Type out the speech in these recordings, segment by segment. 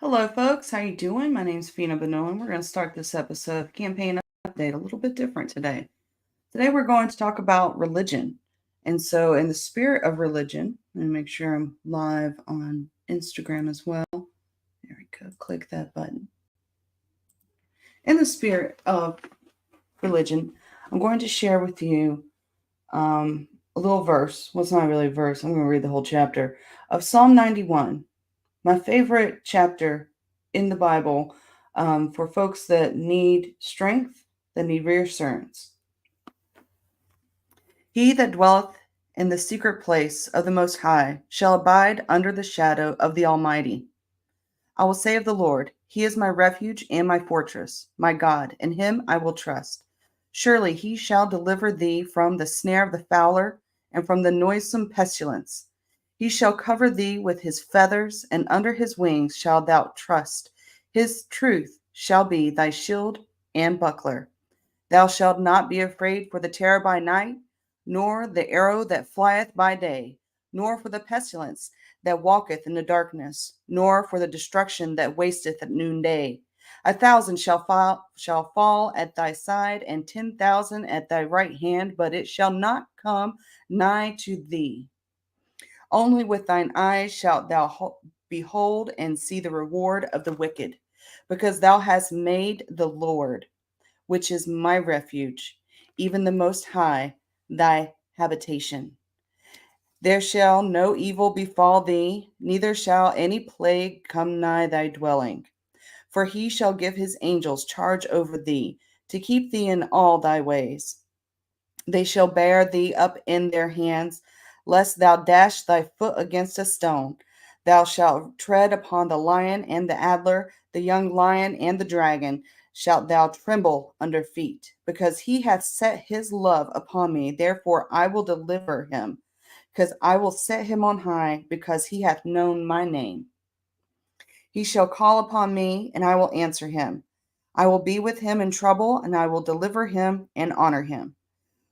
Hello, folks. How you doing? My name's Feena Bonoan. We're going to start this episode of Campaign Update a little bit different today. Today, we're going to talk about religion. And so, in the spirit of religion, and make sure I'm live on Instagram as well. There we go. Click that button. In the spirit of religion, I'm going to share with you a little verse. Well, it's not really a verse. I'm going to read the whole chapter of Psalm 91. My favorite chapter in the Bible for folks that need strength, that need reassurance. He that dwelleth in the secret place of the Most High shall abide under the shadow of the Almighty. I will say of the Lord, He is my refuge and my fortress, my God, in Him I will trust. Surely He shall deliver thee from the snare of the fowler and from the noisome pestilence. He shall cover thee with his feathers, and under his wings shalt thou trust. His truth shall be thy shield and buckler. Thou shalt not be afraid for the terror by night, nor the arrow that flieth by day, nor for the pestilence that walketh in the darkness, nor for the destruction that wasteth at noonday. 1,000 shall fall at thy side, and 10,000 at thy right hand, but it shall not come nigh to thee. Only with thine eyes shalt thou behold and see the reward of the wicked, because thou hast made the Lord, which is my refuge, even the Most High, thy habitation. There shall no evil befall thee, neither shall any plague come nigh thy dwelling. For he shall give his angels charge over thee, to keep thee in all thy ways. They shall bear thee up in their hands, lest thou dash thy foot against a stone. Thou shalt tread upon the lion and the adder, the young lion and the dragon shalt thou tremble under feet. Because he hath set his love upon me, therefore I will deliver him. Because I will set him on high, because he hath known my name. He shall call upon me, and I will answer him. I will be with him in trouble, and I will deliver him and honor him.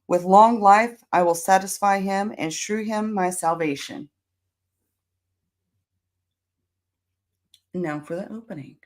With long life I will satisfy him and shew him my salvation. Now for the opening.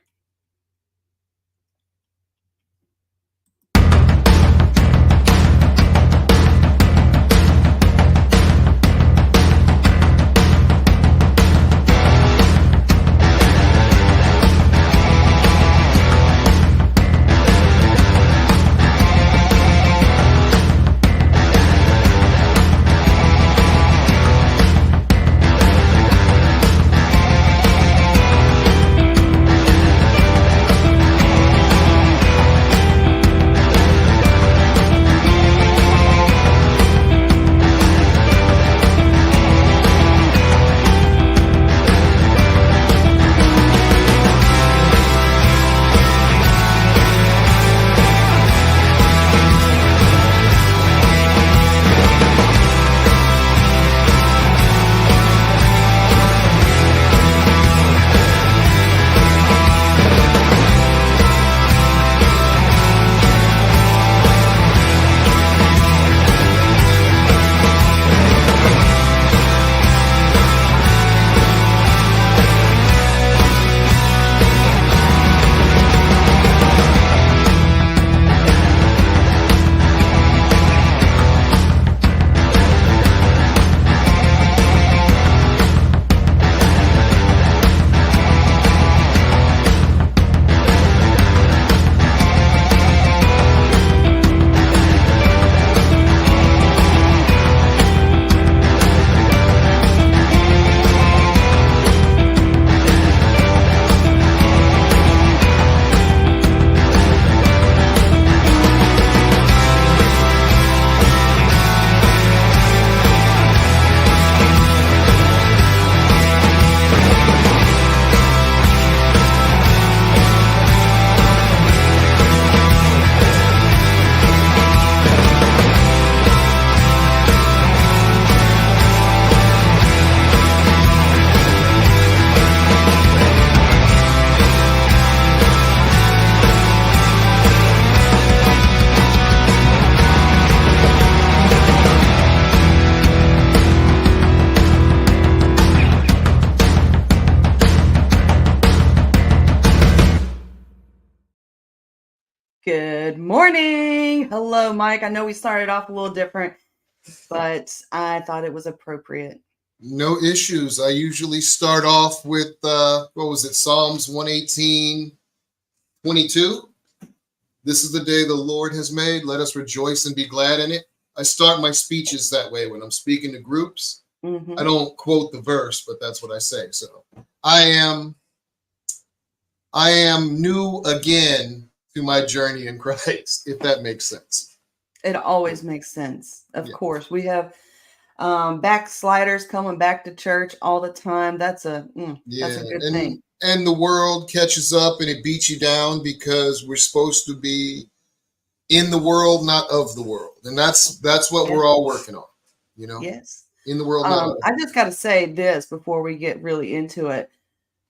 Good morning. Hello, Mike. I know we started off a little different, but I thought it was appropriate. No issues. I usually start off with, Psalms 118:22. This is the day the Lord has made. Let us rejoice and be glad in it. I start my speeches that way when I'm speaking to groups. I don't quote the verse, but that's what I say. So I am new again to my journey in Christ, if that makes sense. It always makes sense. Of course, we have backsliders coming back to church all the time. That's a good thing. And the world catches up and it beats you down because we're supposed to be in the world, not of the world. And that's what we're all working on, Yes. In the world, not of. I just got to say this before we get really into it.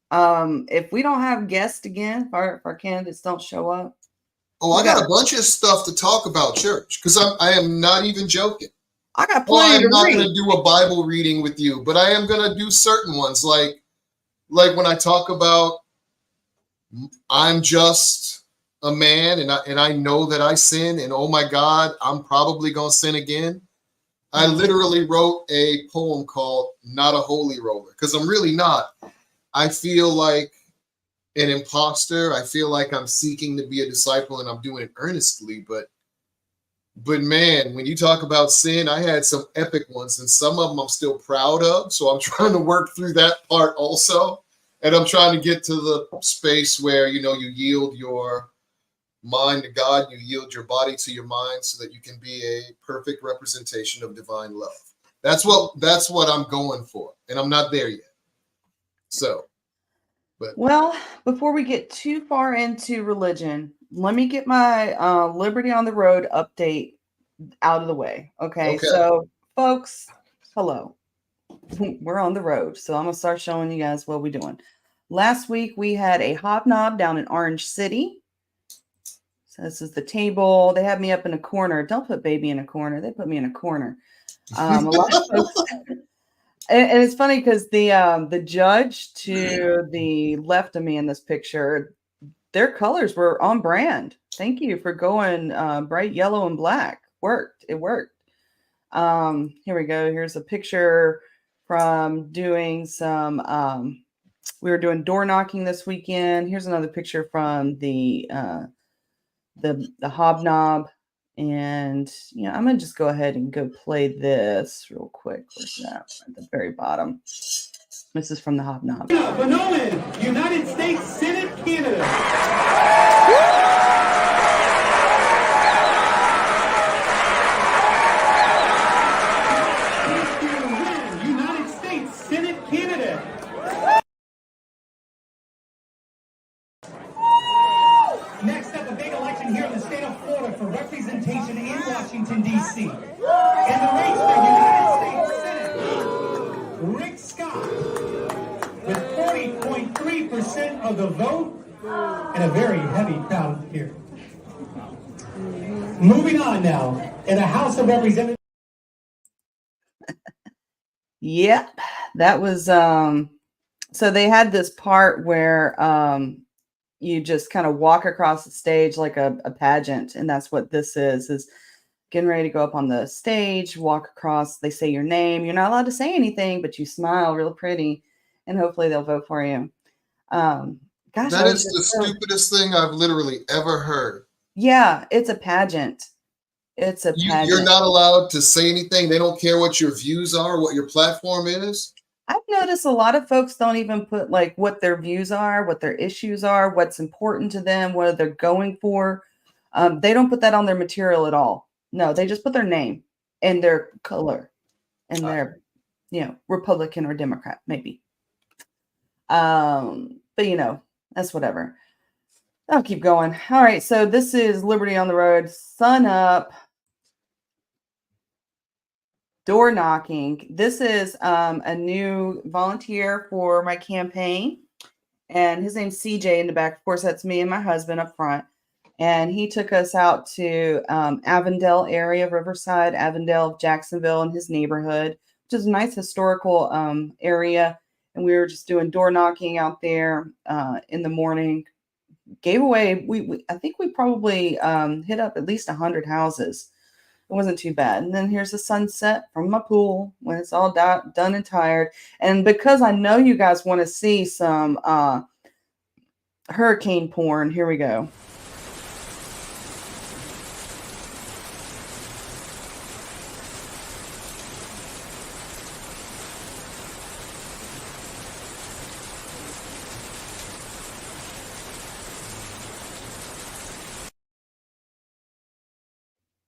If we don't have guests again, if our candidates don't show up. Oh, I got a bunch of stuff to talk about church because I am not even joking. I got plenty I'm not going to do a Bible reading with you, but I am going to do certain ones like when I talk about I'm just a man and I know that I sin and oh my God, I'm probably going to sin again. I literally wrote a poem called Not a Holy Roller because I'm really not. I feel like an imposter. I feel like I'm seeking to be a disciple and I'm doing it earnestly. But man, when you talk about sin, I had some epic ones and some of them I'm still proud of. So I'm trying to work through that part also. And I'm trying to get to the space where, you yield your mind to God, you yield your body to your mind so that you can be a perfect representation of divine love. That's what I'm going for. And I'm not there yet. So, well, before we get too far into religion, let me get my Liberty on the Road update out of the way. Okay. So, folks, hello. We're on the road. So I'm going to start showing you guys what we're doing. Last week, we had a hobnob down in Orange City. So this is the table. They had me up in a corner. Don't put baby in a corner. They put me in a corner. A lot of folks... And it's funny because the judge to the left of me in this picture, their colors were on brand. Thank you for going bright yellow and black. It worked. Here we go. Here's a picture from doing some. We were doing door knocking this weekend. Here's another picture from the hobnob. And, I'm going to just go ahead and go play this real quick. Where's that? At the very bottom. This is from the hobnob. Bonoan, United States Senate candidate. United States Senate candidate. Next up, a big election here in the state of Florida for representation in Washington, D.C. In the race for United States Senate, Rick Scott, with 40.3% of the vote and a very heavy crowd here. Moving on now, in the House of Representatives. Yep, that was, so they had this part where, you just kind of walk across the stage like a pageant. And that's what this is getting ready to go up on the stage, walk across, they say your name. You're not allowed to say anything, but you smile real pretty and hopefully they'll vote for you. Gosh, that is the stupidest thing I've literally ever heard. Yeah, it's a pageant. It's a pageant. You're not allowed to say anything. They don't care what your views are, what your platform is. I've noticed a lot of folks don't even put like what their views are, what their issues are, what's important to them, what they're going for. They don't put that on their material at all. No, they just put their name and their color and their, Republican or Democrat, maybe. But that's whatever. I'll keep going. All right. So this is Liberty on the Road. Sun up. Door knocking. This is a new volunteer for my campaign, and his name's CJ in the back. Of course, that's me and my husband up front. And he took us out to Avondale area, Riverside, Avondale, Jacksonville, and his neighborhood, which is a nice historical area. And we were just doing door knocking out there in the morning, gave away. I think we probably hit up at least 100 houses. It wasn't too bad. And then here's the sunset from my pool when it's all done and tired. And because I know you guys want to see some hurricane porn, here we go.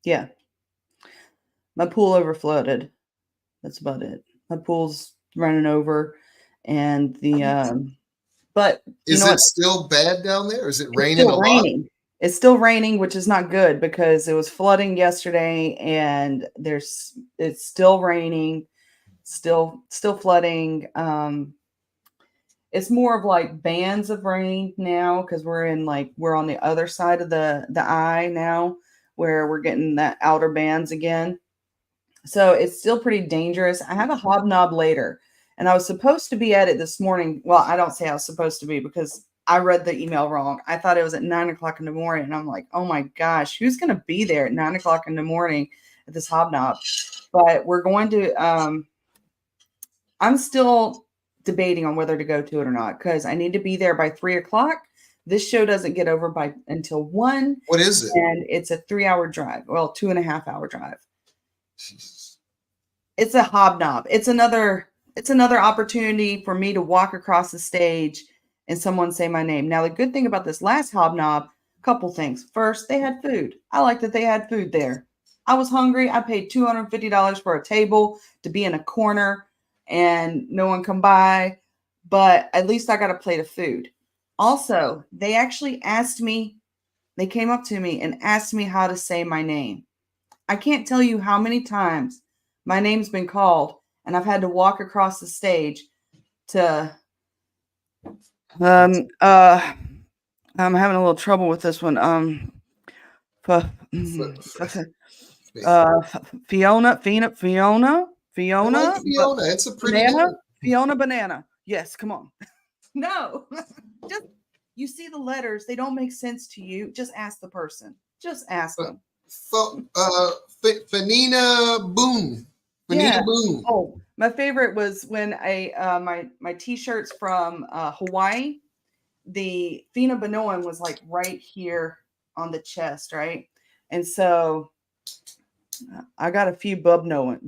Yeah. My pool overflooded. That's about it. My pool's running over, and but is it still bad down there? Is it raining a lot? It's still raining, which is not good because it was flooding yesterday, and it's still raining, still flooding. It's more of like bands of rain now because we're on the other side of the eye now, where we're getting that outer bands again. So it's still pretty dangerous. I have a hobnob later, and I was supposed to be at it this morning. Well, I don't say I was supposed to be because I read the email wrong. I thought it was at 9:00 in the morning, and I'm like, oh my gosh, who's going to be there at 9:00 in the morning at this hobnob? But we're going to. I'm still debating on whether to go to it or not because I need to be there by 3:00. This show doesn't get over until 1. What is it? And it's a 3-hour drive. Well, 2.5-hour drive. Jesus. It's a hobnob. It's another opportunity for me to walk across the stage and someone say my name. Now, the good thing about this last hobnob, a couple things. First, they had food. I like that they had food there. I was hungry. I paid $250 for a table to be in a corner and no one come by, but at least I got a plate of food. Also, they actually they came up to me and asked me how to say my name. I can't tell you how many times my name's been called and I've had to walk across the stage to I'm having a little trouble with this one. Fiona. Like Fiona. It's a pretty name. Fiona Banana. Yes, come on. No. Just you see the letters, they don't make sense to you. Just ask the person. Just ask them. Feena Bonoan. Feena Bonoan. Oh, my favorite was when my t-shirts from Hawaii, the Feena Bonoan was like right here on the chest, right? And so I got a few boob Noans.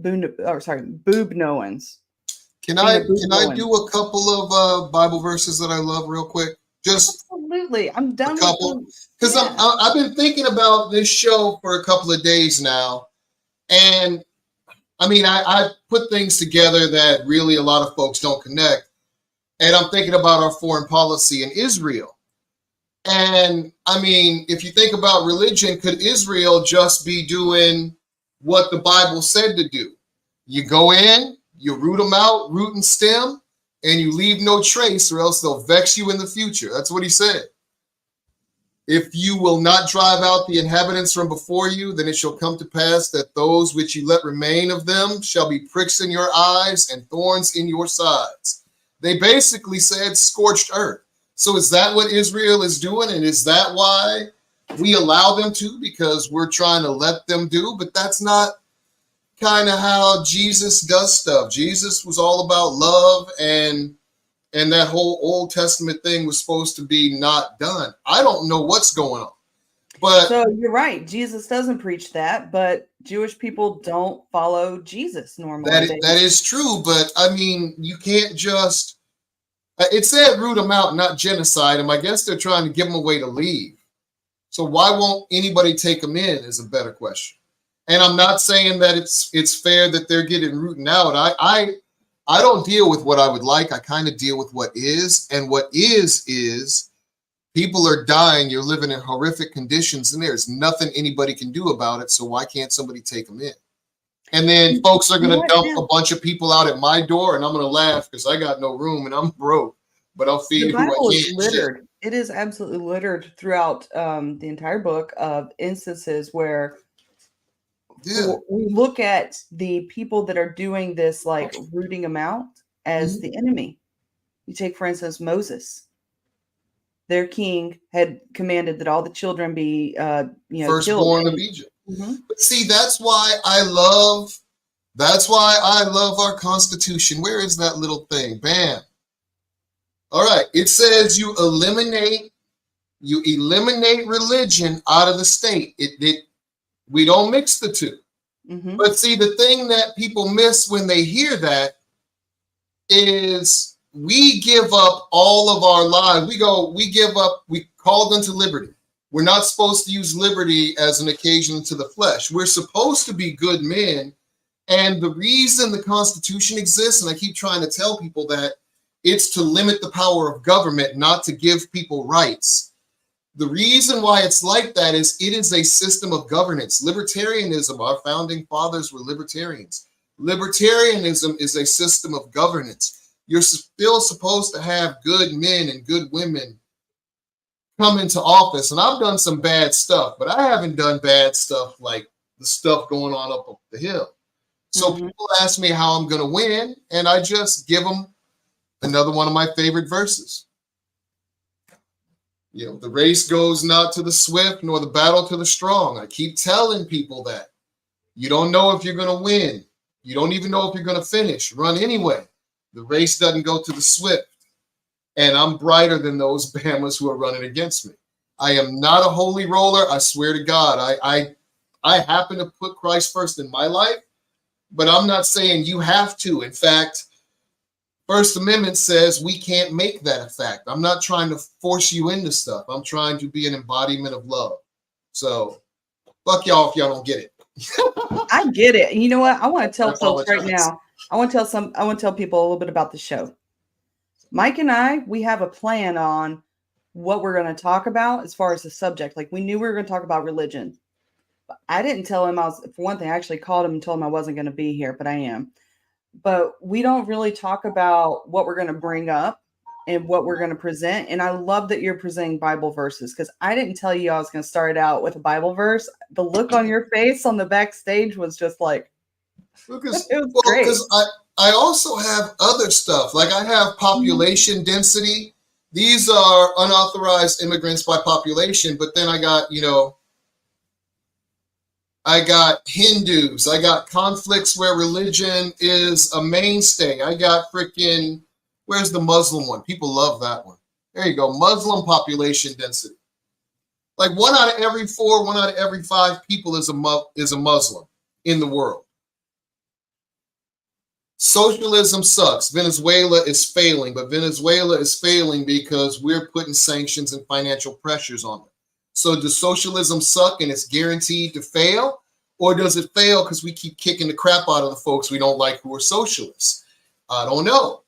Can I do a couple of Bible verses that I love real quick? Just absolutely. I'm done. A couple, because I've been thinking about this show for a couple of days now, and I mean I put things together that really a lot of folks don't connect, and I'm thinking about our foreign policy in Israel. And I mean, if you think about religion, could Israel just be doing what the Bible said to do? You go in, you root them out, root and stem, and you leave no trace, or else they'll vex you in the future. That's what he said. If you will not drive out the inhabitants from before you, then it shall come to pass that those which you let remain of them shall be pricks in your eyes and thorns in your sides. They basically said scorched earth. So is that what Israel is doing? And is that why we allow them to? Because we're trying to let them do? But that's not kind of how Jesus does stuff. Jesus was all about love, and that whole Old Testament thing was supposed to be not done. I don't know what's going on. But so you're right. Jesus doesn't preach that, but Jewish people don't follow Jesus normally. That is true, but I mean, you can't just it said root them out, not genocide them. I guess they're trying to give them a way to leave. So why won't anybody take them in is a better question. And I'm not saying that it's fair that they're getting rooted out. I don't deal with what I would like. I kind of deal with what is. And what is people are dying. You're living in horrific conditions, and there's nothing anybody can do about it. So why can't somebody take them in? And then folks are going to dump a bunch of people out at my door, and I'm going to laugh because I got no room and I'm broke. But I'll feed who I can. Is littered. It is absolutely littered throughout the entire book of instances where we look at the people that are doing this, like rooting them out, as the enemy. You take, for instance, Moses. their king had commanded that all the children be, firstborn killed. of Egypt. Mm-hmm. But see, that's why I love our Constitution. Where is that little thing? Bam. All right. It says you eliminate religion out of the state. We don't mix the two. Mm-hmm. But see, the thing that people miss when they hear that is we give up all of our lives. We called unto liberty. We're not supposed to use liberty as an occasion to the flesh. We're supposed to be good men. And the reason the Constitution exists, and I keep trying to tell people that, it's to limit the power of government, not to give people rights. The reason why it's like that is it is a system of governance. Libertarianism, our founding fathers were libertarians. Libertarianism is a system of governance. You're still supposed to have good men and good women come into office. And I've done some bad stuff, but I haven't done bad stuff like the stuff going on up the hill. So people ask me how I'm going to win, and I just give them another one of my favorite verses. The race goes not to the swift, nor the battle to the strong. I keep telling people that. You don't know if you're going to win. You don't even know if you're going to finish. Run anyway. The race doesn't go to the swift. And I'm brighter than those Bamas who are running against me. I am not a holy roller. I swear to God. I happen to put Christ first in my life, but I'm not saying you have to. In fact, First Amendment says we can't make that a fact. I'm not trying to force you into stuff. I'm trying to be an embodiment of love. So fuck y'all if y'all don't get it. I get it. And you know what? I want to tell folks right now. I want to tell people a little bit about the show. Mike and I, we have a plan on what we're going to talk about as far as the subject. Like, we knew we were going to talk about religion. But I didn't tell him for one thing, I actually called him and told him I wasn't going to be here, but I am. But we don't really talk about what we're going to bring up and what we're going to present. And I love that you're presenting Bible verses, because I didn't tell you I was going to start out with a Bible verse. The look on your face on the backstage was just like, it was great. Because I also have other stuff. Like, I have population density. These are unauthorized immigrants by population. But then I got Hindus. I got conflicts where religion is a mainstay. I got where's the Muslim one? People love that one. There you go. Muslim population density. Like 1 out of every 4, 1 out of every 5 people is a Muslim in the world. Socialism sucks. Venezuela is failing, but Venezuela is failing because we're putting sanctions and financial pressures on them. So does socialism suck and it's guaranteed to fail? Or does it fail because we keep kicking the crap out of the folks we don't like who are socialists? I don't know.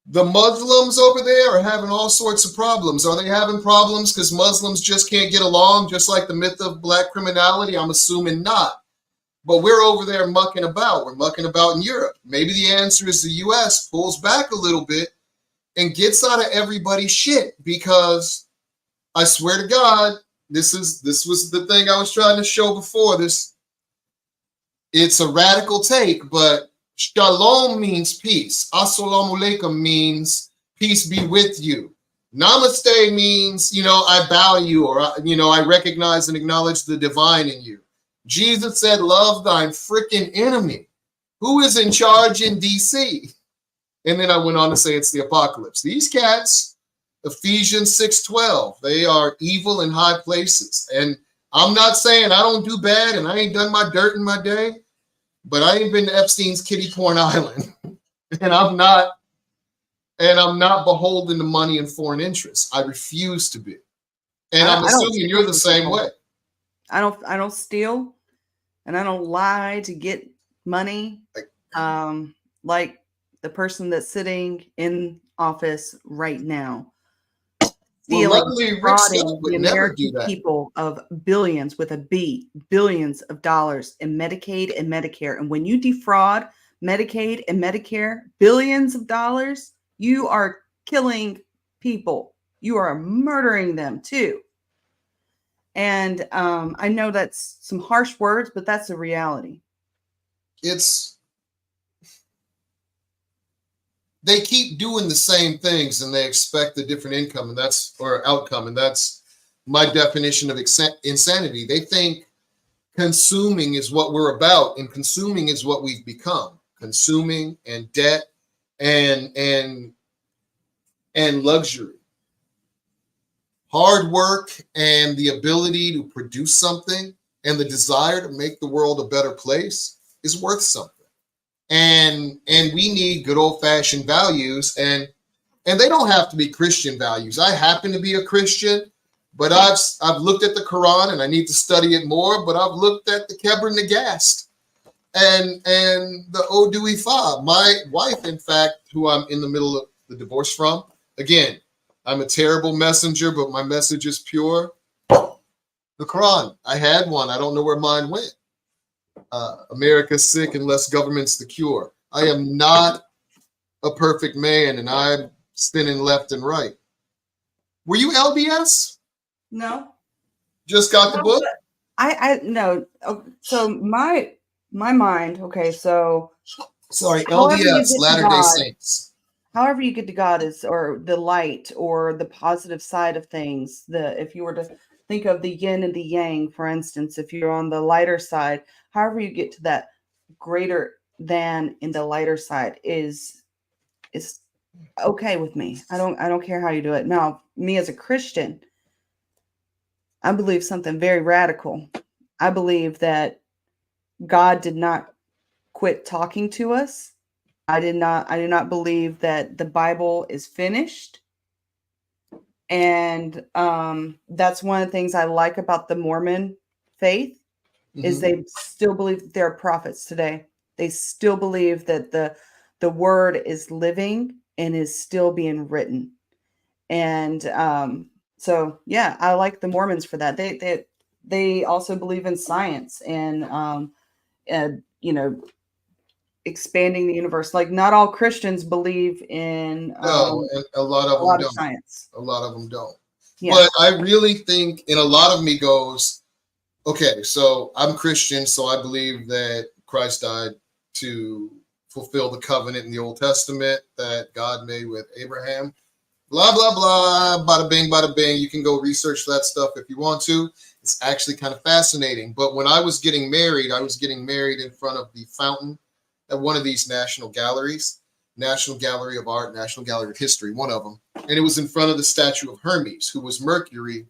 The Muslims over there are having all sorts of problems. Are they having problems because Muslims just can't get along, just like the myth of black criminality? I'm assuming not. But we're over there mucking about. We're mucking about in Europe. Maybe the answer is the U.S. pulls back a little bit and gets out of everybody's shit, because I swear to God, this was the thing I was trying to show before this. It's a radical take, but shalom means peace. Assalamu alaikum means peace be with you. Namaste means, I bow to you, or, I recognize and acknowledge the divine in you. Jesus said, love thine freaking enemy. Who is in charge in DC? And then I went on to say it's the apocalypse. These cats, Ephesians 6:12, they are evil in high places. And I'm not saying I don't do bad and I ain't done my dirt in my day, but I ain't been to Epstein's kiddie porn island. and I'm not beholden to money and foreign interests. I refuse to be. And I'm assuming you're the same way. I don't steal, and I don't lie to get money. Like the person that's sitting in office right now, stealing, defrauding the American people of billions with a B, billions of dollars in Medicaid and Medicare. And when you defraud Medicaid and Medicare, billions of dollars, you are killing people. You are murdering them too. And I know that's some harsh words, but that's the reality. they keep doing the same things and they expect a different income and that's or outcome. And that's my definition of insanity. They think consuming is what we're about, and consuming is what we've become. Consuming and debt and luxury. Hard work and the ability to produce something and the desire to make the world a better place is worth something. And we need good old-fashioned values, and they don't have to be Christian values. I happen to be a Christian, but I've looked at the Quran and I need to study it more, but I've looked at the Kebra Nagast and the Odu Ifa. My wife, in fact, who I'm in the middle of the divorce from, again, I'm a terrible messenger, but my message is pure. The Quran, I had one. I don't know where mine went. America's sick unless government's the cure. I am not a perfect man, and I'm spinning left and right. Were you LDS? No. Just got the book? I no. So my mind. Okay, so sorry, however LDS, Latter-day Saints. However you get to God is, or the light, or the positive side of things. If you were to think of the yin and the yang, for instance, if you're on the lighter side, however you get to that greater than in the lighter side is okay with me. I don't care how you do it. Now, me as a Christian, I believe something very radical. I believe that God did not quit talking to us. I do not believe that the Bible is finished. And that's one of the things I like about the Mormon faith is they still believe that there are prophets today. They still believe that the word is living and is still being written. And so, yeah, I like the Mormons for that. They also believe in science and expanding the universe. Like, not all Christians believe in no, and a lot of them don't. Science. A lot of them don't. Yeah. But I really think, and a lot of me goes, okay, so I'm Christian, so I believe that Christ died to fulfill the covenant in the Old Testament that God made with Abraham. Blah, blah, blah, bada bing, bada bing. You can go research that stuff if you want to. It's actually kind of fascinating. But when I was getting married in front of the fountain at one of these national galleries, National Gallery of Art, National Gallery of History, one of them. And it was in front of the statue of Hermes, who was Mercury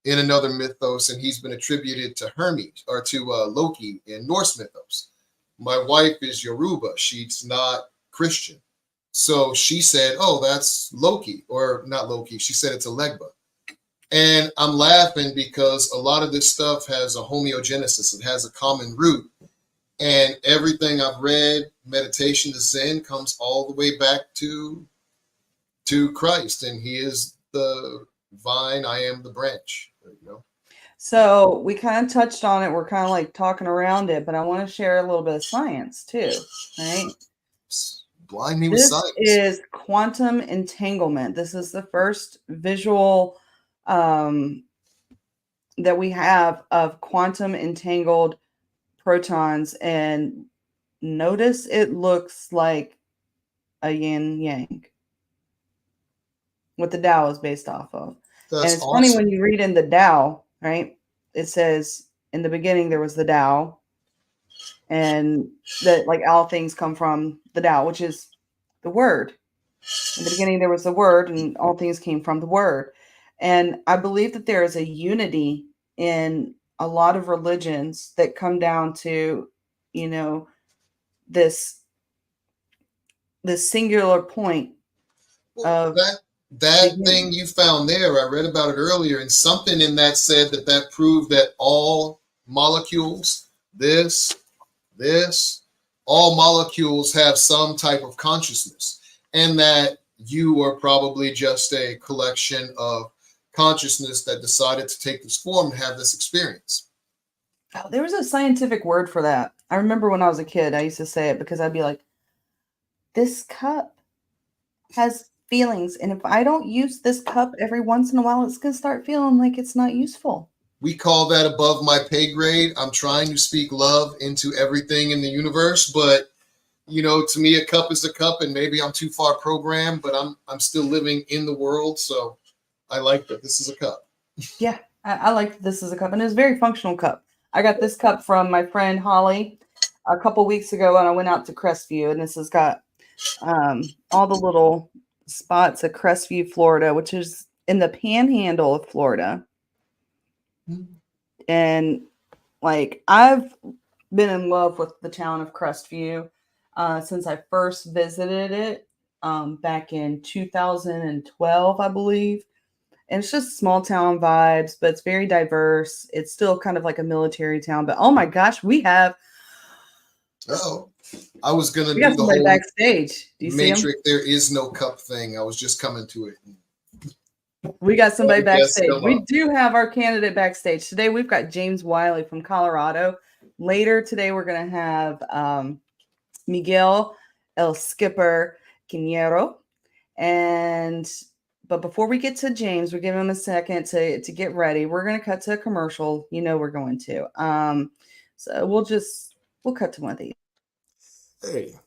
in another mythos, and he's been attributed to Hermes or to Loki in Norse mythos. My wife is Yoruba. She's not Christian. So she said, oh, that's Loki, or not Loki. She said it's a Legba. And I'm laughing because a lot of this stuff has a homeogenesis. It has a common root. And everything I've read, meditation to Zen, comes all the way back to Christ. And he is the vine, I am the branch. You know? So we kind of touched on it. We're kind of like talking around it, but I want to share a little bit of science too, right? Blind me with science. This is quantum entanglement. This is the first visual that we have of quantum entangled protons, and notice it looks like a yin yang, what the Tao is based off of. That's and it's awesome. funny when you read in the Tao, right? It says in the beginning there was the Tao, and that like all things come from the Tao, which is the word. In the beginning there was the word, and all things came from the word. And I believe that there is a unity in a lot of religions that come down to, you know, this singular point of that thing you found there. I read about it earlier, and something in that said that proved that all molecules, all molecules have some type of consciousness, and that you are probably just a collection of consciousness that decided to take this form and have this experience. Oh, there was a scientific word for that. I remember when I was a kid, I used to say it because I'd be like, this cup has feelings, and if I don't use this cup every once in a while, it's going to start feeling like it's not useful. We call that above my pay grade. I'm trying to speak love into everything in the universe, but to me, a cup is a cup, and maybe I'm too far programmed, but I'm still living in the world, so I like that this is a cup. Yeah, I like that this is a cup, and it's a very functional cup. I got this cup from my friend Holly a couple weeks ago, and I went out to Crestview, and this has got all the little spots of Crestview, Florida, which is in the panhandle of Florida. And like, I've been in love with the town of Crestview since I first visited it back in 2012, I believe. And it's just small town vibes, but it's very diverse. It's still kind of like a military town, but oh my gosh, we have. Oh, I was gonna We do got the somebody whole backstage. Do you see him? Matrix. There is no cup thing. I was just coming to it. We got somebody Yes, backstage. come We on. do have our candidate backstage. Today we've got James Wiley from Colorado. Later today we're going to have Miguel El Skipper Quintero. But before we get to James, we're giving him a second to get ready. We're going to cut to a commercial. You know we're going to. So we'll cut to one of these. Hey,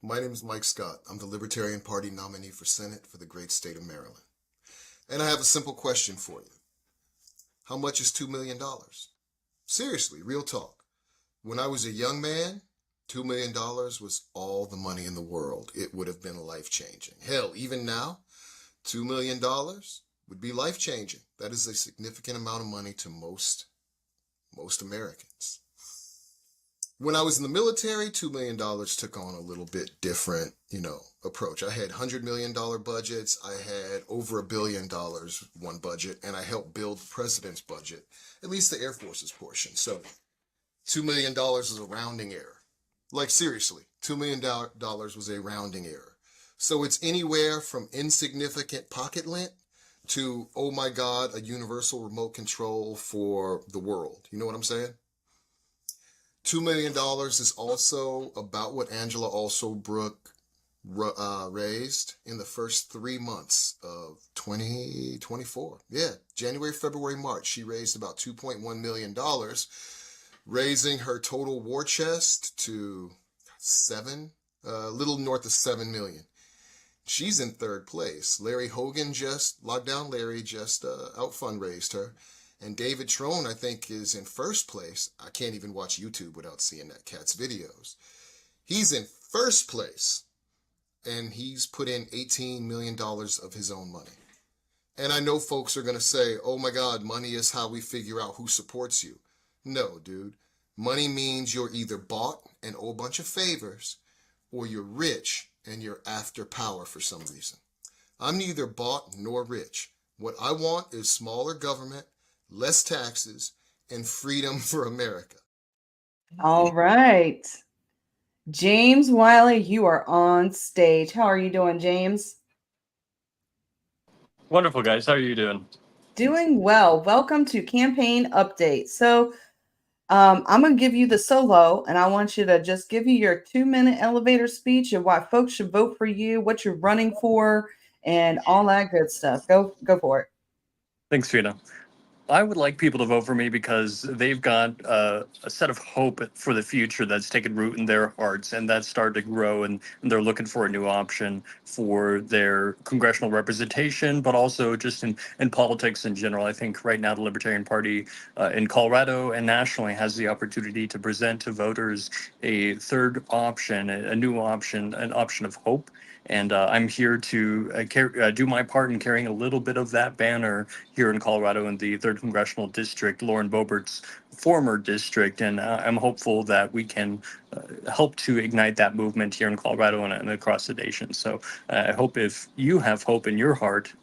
my name is Mike Scott. I'm the Libertarian Party nominee for Senate for the great state of Maryland. And I have a simple question for you. How much is $2 million? Seriously, real talk. When I was a young man, $2 million was all the money in the world. It would have been life-changing. Hell, even now, $2 million would be life-changing. That is a significant amount of money to most Americans. When I was in the military, $2 million took on a little bit different, approach. I had $100 million budgets. I had over $1 billion one budget, and I helped build the president's budget, at least the Air Force's portion. So $2 million is a rounding error. Like seriously, $2 million was a rounding error. So it's anywhere from insignificant pocket lint to, oh my God, a universal remote control for the world. You know what I'm saying? $2 million is also about what Angela Alsobrook raised in the first 3 months of 2024. Yeah, January, February, March. She raised about $2.1 million, raising her total war chest to a little north of 7 million. She's in third place. Lockdown Larry just out fundraised her. And David Trone, I think, is in first place. I can't even watch YouTube without seeing that cat's videos. He's in first place, and he's put in $18 million of his own money. And I know folks are going to say, oh my God, money is how we figure out who supports you. No, dude. Money means you're either bought and owe a bunch of favors, or you're rich and you're after power for some reason. I'm neither bought nor rich. What I want is smaller government, less taxes, and freedom for America. All right. James Wiley, you are on stage. How are you doing, James? Wonderful, guys. How are you doing? Doing well. Welcome to Campaign Update. So I'm going to give you the solo, and I want you to just give you your 2-minute elevator speech of why folks should vote for you, what you're running for, and all that good stuff. Go for it. Thanks, Feena. I would like people to vote for me because they've got a set of hope for the future that's taken root in their hearts, and that's started to grow, and they're looking for a new option for their congressional representation, but also just in politics in general. I think right now the Libertarian Party in Colorado and nationally has the opportunity to present to voters a third option, a new option, an option of hope. And I'm here to do my part in carrying a little bit of that banner here in Colorado in the 3rd Congressional District, Lauren Boebert's former district. And I'm hopeful that we can help to ignite that movement here in Colorado and across the nation. So I hope if you have hope in your heart,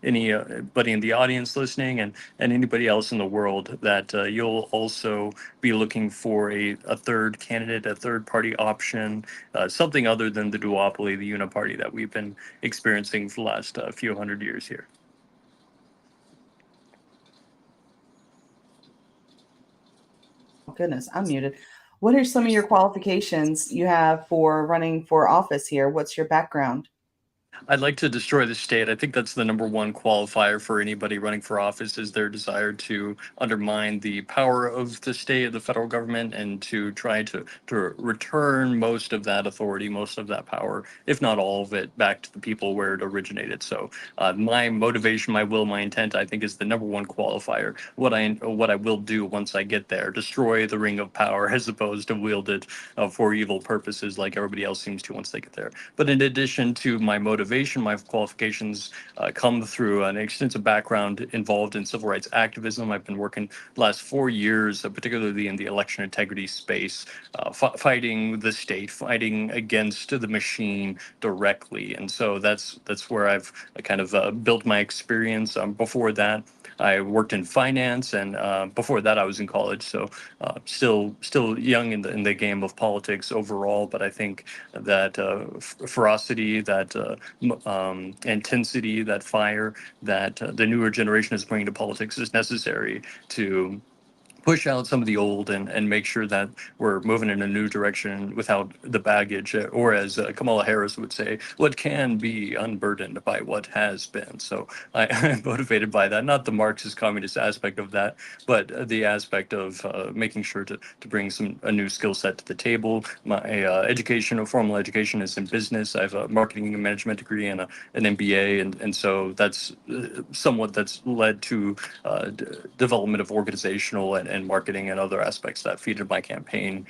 anybody in the audience listening and anybody else in the world, that you'll also be looking for a third candidate, a third party option, something other than the duopoly, the uniparty that we've been experiencing for the last few hundred years here. Oh, goodness, I'm muted. What are some of your qualifications you have for running for office here? What's your background? I'd like to destroy the state. I think that's the number one qualifier for anybody running for office is their desire to undermine the power of the state, of the federal government, and to try to return most of that authority, most of that power, if not all of it, back to the people where it originated. So my motivation, my will, my intent, I think is the number one qualifier. What I will do once I get there, destroy the ring of power as opposed to wield it for evil purposes like everybody else seems to once they get there. But in addition to my motivation, my qualifications come through an extensive background involved in civil rights activism. I've been working the last 4 years, particularly in the election integrity space, fighting the state, fighting against the machine directly. And so that's where I've kind of built my experience. Before that, I worked in finance, and before that, I was in college. So still young in the game of politics overall. But I think that ferocity, that intensity, that fire that the newer generation is bringing to politics is necessary to push out some of the old and make sure that we're moving in a new direction without the baggage, or as Kamala Harris would say, what can be unburdened by what has been. So I'm motivated by that, not the Marxist communist aspect of that, but the aspect of making sure to bring a new skill set to the table. My formal education is in business. I have a marketing and management degree and an MBA, and so that's that's led to development of organizational and marketing and other aspects that feeded my campaign.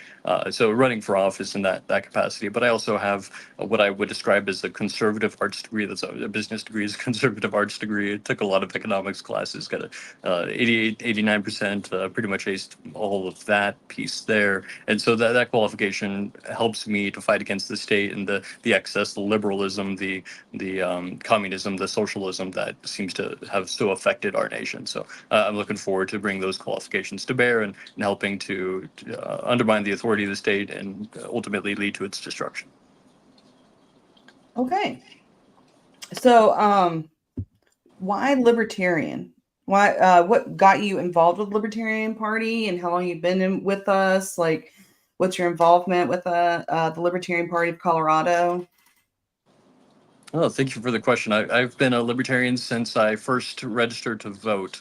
So running for office in that capacity. But I also have what I would describe as a conservative arts degree. That's a business degree is a conservative arts degree. I took a lot of economics classes, got a 88, 89%, pretty much aced all of that piece there. And so that qualification helps me to fight against the state and the excess, the liberalism, the communism, the socialism that seems to have so affected our nation. So I'm looking forward to bring those qualifications to bear and helping to undermine the authority of the state and ultimately lead to its destruction. Okay. So, why libertarian? Why? What got you involved with Libertarian Party, and how long you've been with us? Like, what's your involvement with the Libertarian Party of Colorado? Oh, thank you for the question. I've been a libertarian since I first registered to vote.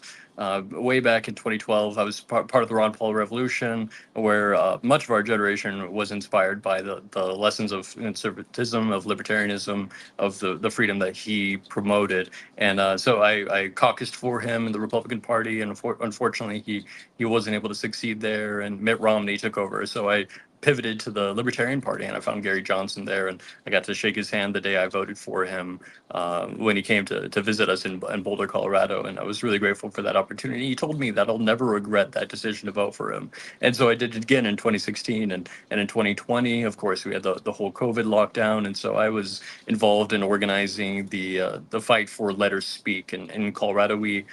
Way back in 2012, I was part of the Ron Paul Revolution, where much of our generation was inspired by the lessons of conservatism, of libertarianism, of the freedom that he promoted. And so I caucused for him in the Republican Party, and unfortunately, he wasn't able to succeed there, and Mitt Romney took over. So I pivoted to the Libertarian Party, and I found Gary Johnson there, and I got to shake his hand the day I voted for him when he came to visit us in Boulder, Colorado, and I was really grateful for that opportunity. He told me that I'll never regret that decision to vote for him, and so I did it again in 2016, and in 2020, of course, we had the whole COVID lockdown, and so I was involved in organizing the fight for Let Her Speak, and in Colorado we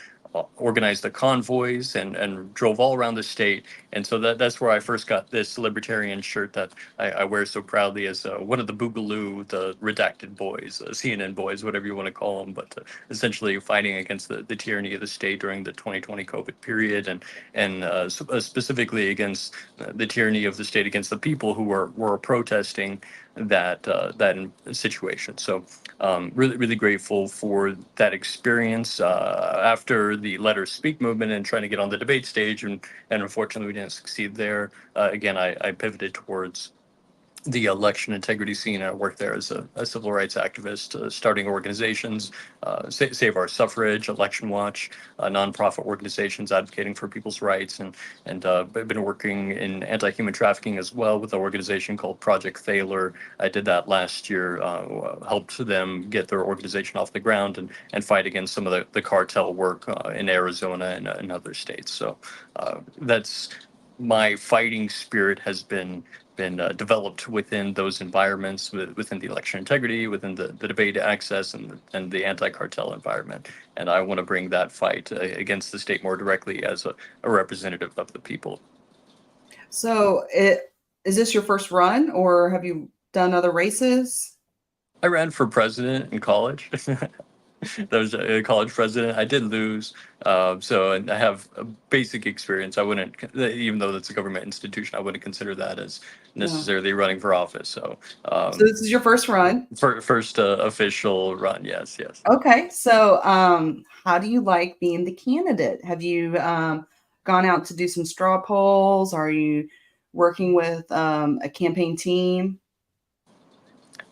organized the convoys and drove all around the state. And so that's where I first got this libertarian shirt that I wear so proudly as one of the Boogaloo, the redacted boys, CNN boys, whatever you want to call them, but essentially fighting against the tyranny of the state during the 2020 COVID period, and specifically against the tyranny of the state against the people who were protesting that situation. So really grateful for that experience after the Let Her Speak movement and trying to get on the debate stage, and unfortunately we didn't succeed there. Again, I pivoted towards the election integrity scene. I worked there as a civil rights activist, starting organizations, Save Our Suffrage, Election Watch, nonprofit organizations advocating for people's rights, and I've been working in anti-human trafficking as well with an organization called Project Thaler. I did that last year, helped them get their organization off the ground and fight against some of the cartel work in Arizona and other states. So that's my fighting spirit has been developed within those environments, within the election integrity, within the debate access, and the anti-cartel environment. And I want to bring that fight against the state more directly as a representative of the people. So, is this your first run, or have you done other races? I ran for president in college. that was a college president. I did lose, so and I have a basic experience. I wouldn't, even though that's a government institution, I wouldn't consider that as No. necessarily running for office. So, So this is your first run. first official run, yes, yes. Okay. So how do you like being the candidate? Have you gone out to do some straw polls? Are you working with a campaign team?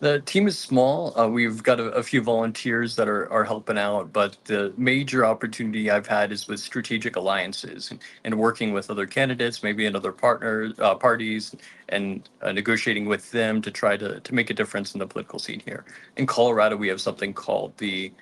The team is small. We've got a few volunteers that are helping out, but the major opportunity I've had is with strategic alliances and working with other candidates, maybe in other parties, and negotiating with them to try to make a difference in the political scene here. In Colorado, we have something called the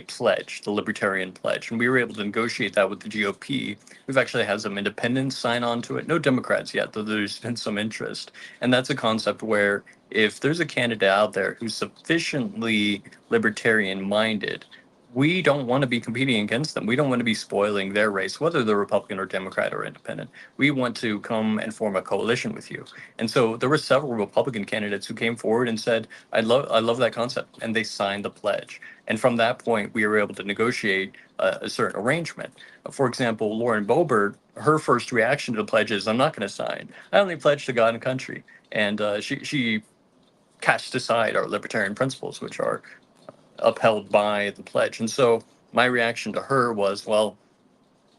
pledge, the Libertarian Pledge, and we were able to negotiate that with the GOP. We've actually had some independents sign on to it. No Democrats yet, though there's been some interest. And that's a concept where if there's a candidate out there who's sufficiently libertarian minded, we don't want to be competing against them. We don't want to be spoiling their race, whether they're Republican or Democrat or independent. We want to come and form a coalition with you. And so there were several Republican candidates who came forward and said, I love that concept. And they signed the pledge. And from that point, we were able to negotiate a certain arrangement. For example, Lauren Boebert, her first reaction to the pledge is, I'm not going to sign. I only pledge to God and country. And she cast aside our libertarian principles, which are upheld by the pledge. And so my reaction to her was, well,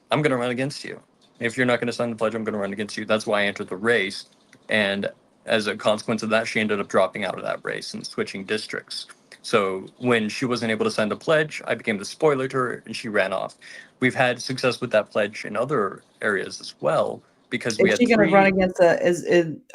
I'm going to run against you. If you're not going to sign the pledge, I'm going to run against you. That's why I entered the race. And as a consequence of that, she ended up dropping out of that race and switching districts. So when she wasn't able to sign the pledge, I became the spoiler to her and she ran off. We've had success with that pledge in other areas as well because we Is had she going to three. run against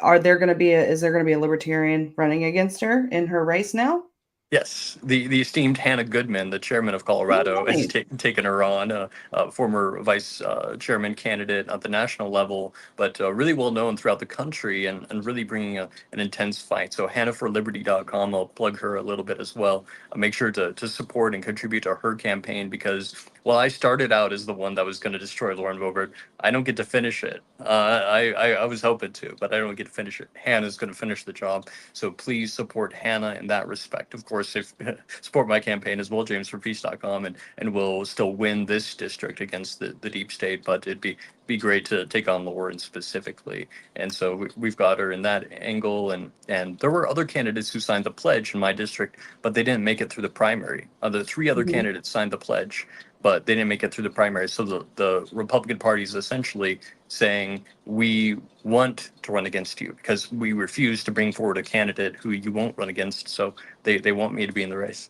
are there going to be is there going to be a libertarian running against her in her race now? Yes, the esteemed Hannah Goodman, the chairman of Colorado, has Nice. taken her on, former vice chairman candidate at the national level, but really well known throughout the country and really bringing an intense fight. So HannahForLiberty.com, I'll plug her a little bit as well. Make sure to support and contribute to her campaign because while I started out as the one that was going to destroy Lauren Boebert, I don't get to finish it. I was hoping to, but I don't get to finish it. Hannah's going to finish the job. So please support Hannah in that respect. Of course, if support my campaign as well, JamesForPeace.com, and we'll still win this district against the deep state, but it'd be great to take on Lauren specifically. And so we've got her in that angle. And there were other candidates who signed the pledge in my district, but they didn't make it through the primary. The three other Mhm. candidates signed the pledge, but they didn't make it through the primary. So the Republican Party is essentially saying, we want to run against you because we refuse to bring forward a candidate who you won't run against. So they want me to be in the race.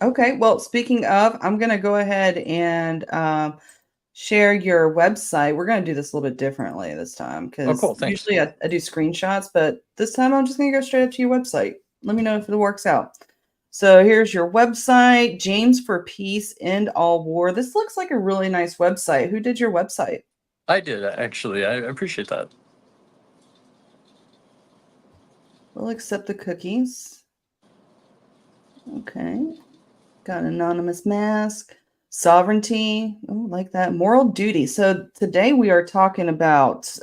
Okay. Well, speaking of, I'm going to go ahead and share your website. We're going to do this a little bit differently this time Oh, because cool. Thanks. usually I do screenshots, but this time I'm just going to go straight up to your website. Let me know if it works out. So here's your website, James for Peace, End All War. This looks like a really nice website. Who did your website? I did, actually. I appreciate that. We'll accept the cookies. Okay. Got an anonymous mask. Sovereignty. Oh, like that. Moral duty. So today we are talking about,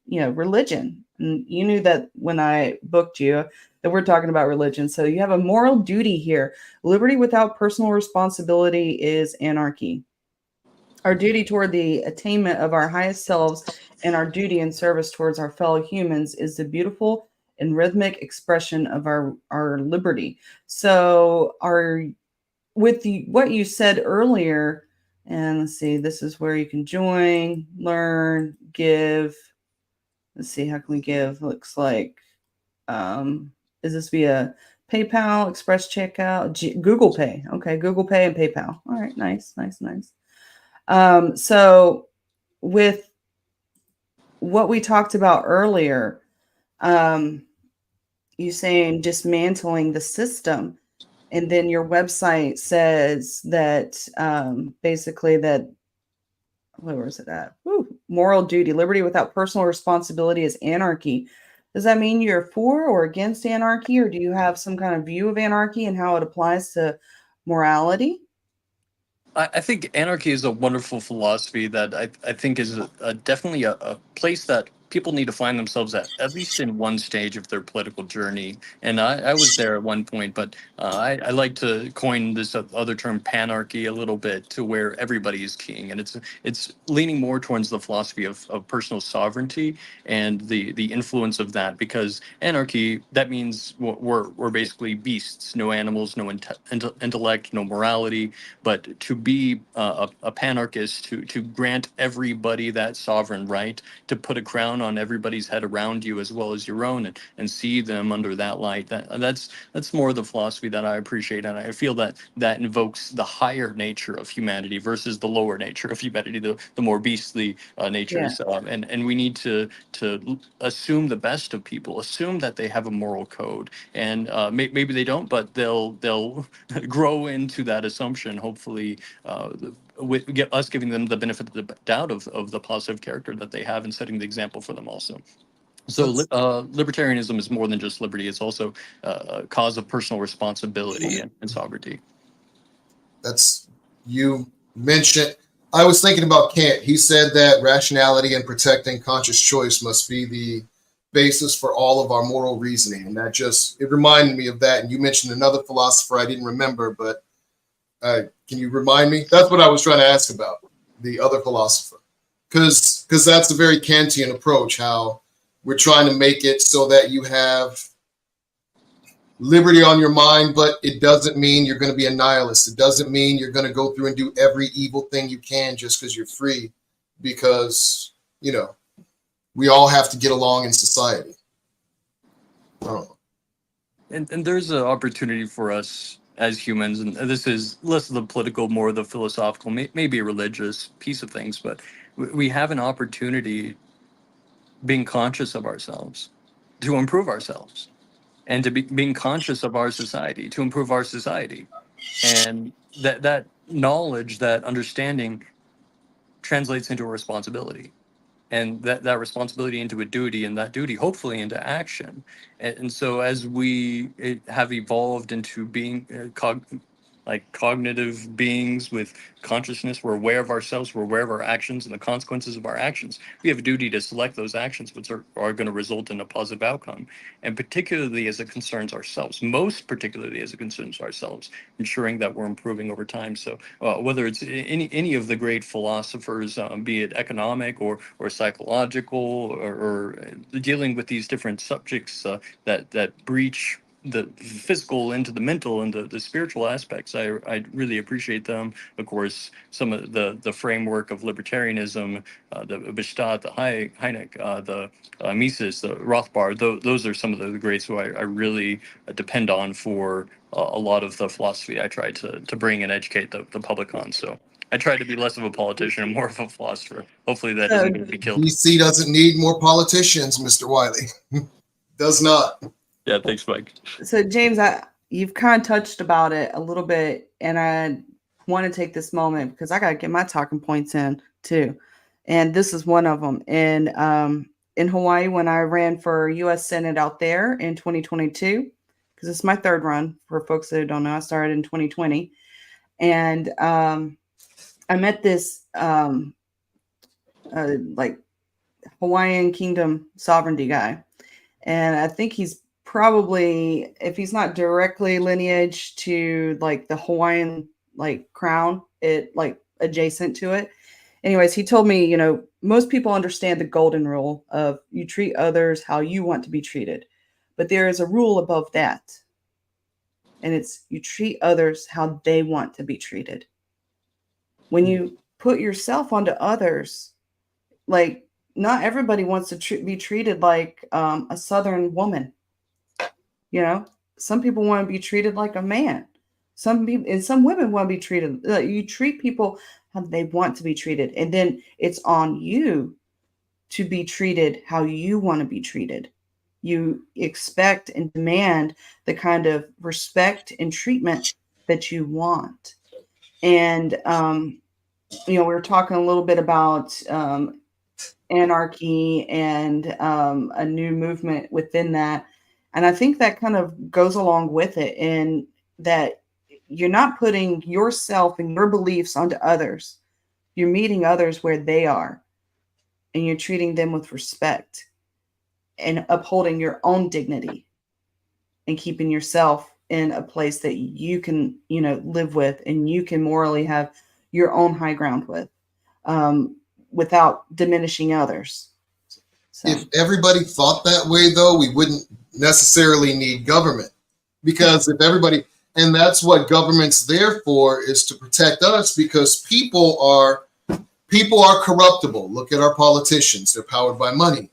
religion. And you knew that when I booked you that we're talking about religion. So you have a moral duty here. Liberty without personal responsibility is anarchy. Our duty toward the attainment of our highest selves and our duty and service towards our fellow humans is the beautiful and rhythmic expression of our liberty. So what you said earlier, and let's see, this is where you can join, learn, give. Let's see, how can we give? Looks like, is this via PayPal, Express Checkout, Google Pay? Okay, Google Pay and PayPal. All right, nice. So with what we talked about earlier, you saying dismantling the system, and then your website says that basically that, where is it at? Moral duty, liberty without personal responsibility is anarchy. Does that mean you're for or against anarchy, or do you have some kind of view of anarchy and how it applies to morality? I think anarchy is a wonderful philosophy that I think is definitely a place that people need to find themselves at least in one stage of their political journey. And I was there at one point, but I like to coin this other term, panarchy, a little bit, to where everybody is king. And it's leaning more towards the philosophy of personal sovereignty and the influence of that, because anarchy, that means we're basically beasts, no animals, no intellect, no morality. But to be a panarchist, to grant everybody that sovereign right, to put a crown on everybody's head around you as well as your own, and see them under that light, that's more the philosophy that I appreciate. And I feel that invokes the higher nature of humanity versus the lower nature of humanity, the more beastly natures. And we need to assume the best of people, assume that they have a moral code, and maybe they don't, but they'll grow into that assumption, hopefully, with us giving them the benefit of the doubt of the positive character that they have, and setting the example for them also. So libertarianism is more than just liberty. It's also a cause of personal responsibility and sovereignty. That's, you mentioned, I was thinking about Kant. He said that rationality and protecting conscious choice must be the basis for all of our moral reasoning. And that just, it reminded me of that. And you mentioned another philosopher I didn't remember, but can you remind me? That's what I was trying to ask about, the other philosopher. Because that's a very Kantian approach, how we're trying to make it so that you have liberty on your mind, but it doesn't mean you're going to be a nihilist. It doesn't mean you're going to go through and do every evil thing you can just because you're free, because, you know, we all have to get along in society. I don't know. And there's an opportunity for us as humans, and this is less of the political, more of the philosophical, maybe a religious piece of things, but we have an opportunity, being conscious of ourselves, to improve ourselves, and to being conscious of our society, to improve our society. And that knowledge, that understanding, translates into a responsibility, and that responsibility into a duty, and that duty hopefully into action. And so as we have evolved into being cognitive beings with consciousness, we're aware of ourselves, we're aware of our actions and the consequences of our actions. We have a duty to select those actions which are going to result in a positive outcome. And particularly as it concerns ourselves, most particularly as it concerns ourselves, ensuring that we're improving over time. So whether it's any of the great philosophers, be it economic or psychological, or dealing with these different subjects that breach the physical into the mental and the spiritual aspects, I really appreciate them. Of course, some of the framework of libertarianism, the Bestaat, the Hayek, the Mises, the Rothbard, those are some of the greats who I really depend on for a lot of the philosophy I try to bring and educate the public on. So I try to be less of a politician and more of a philosopher. Hopefully that isn't going to be killed. DC doesn't need more politicians, Mr. Wiley. Does not. Yeah, thanks, Mike. So James, you've kind of touched about it a little bit, and I want to take this moment because I got to get my talking points in too, and this is one of them. And in Hawaii, when I ran for US Senate out there in 2022, because it's my third run for folks that don't know, I started in 2020, and I met this like Hawaiian Kingdom sovereignty guy, and I think he's probably, if he's not directly lineage to like the Hawaiian like crown, it like adjacent to it. Anyways, he told me, you know, most people understand the golden rule of you treat others how you want to be treated, but there is a rule above that, and it's you treat others how they want to be treated. When you put yourself onto others, like not everybody wants to be treated like a Southern woman. You know, some people want to be treated like a man. Some people and some women want to be treated. You treat people how they want to be treated, and then it's on you to be treated how you want to be treated. You expect and demand the kind of respect and treatment that you want. And you know, we were talking a little bit about anarchy and a new movement within that. And I think that kind of goes along with it, in that you're not putting yourself and your beliefs onto others. You're meeting others where they are. and you're treating them with respect and upholding your own dignity and keeping yourself in a place that you can, live with and you can morally have your own high ground with, without diminishing others. So. If everybody thought that way, though, we wouldn't necessarily need government, because if everybody, and that's what government's there for, is to protect us, because people are corruptible. Look at our politicians. They're powered by money.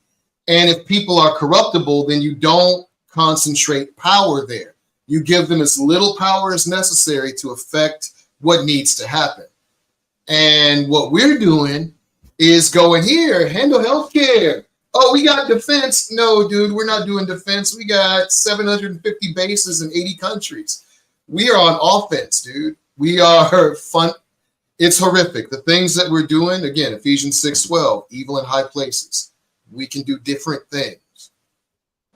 And if people are corruptible, then you don't concentrate power there. You give them as little power as necessary to affect what needs to happen. And what we're doing is going here, handle healthcare. Oh, we got defense. No, dude, we're not doing defense. We got 750 bases in 80 countries. We are on offense, dude. We are fun. It's horrific. The things that we're doing, again, Ephesians 6:12, evil in high places. We can do different things,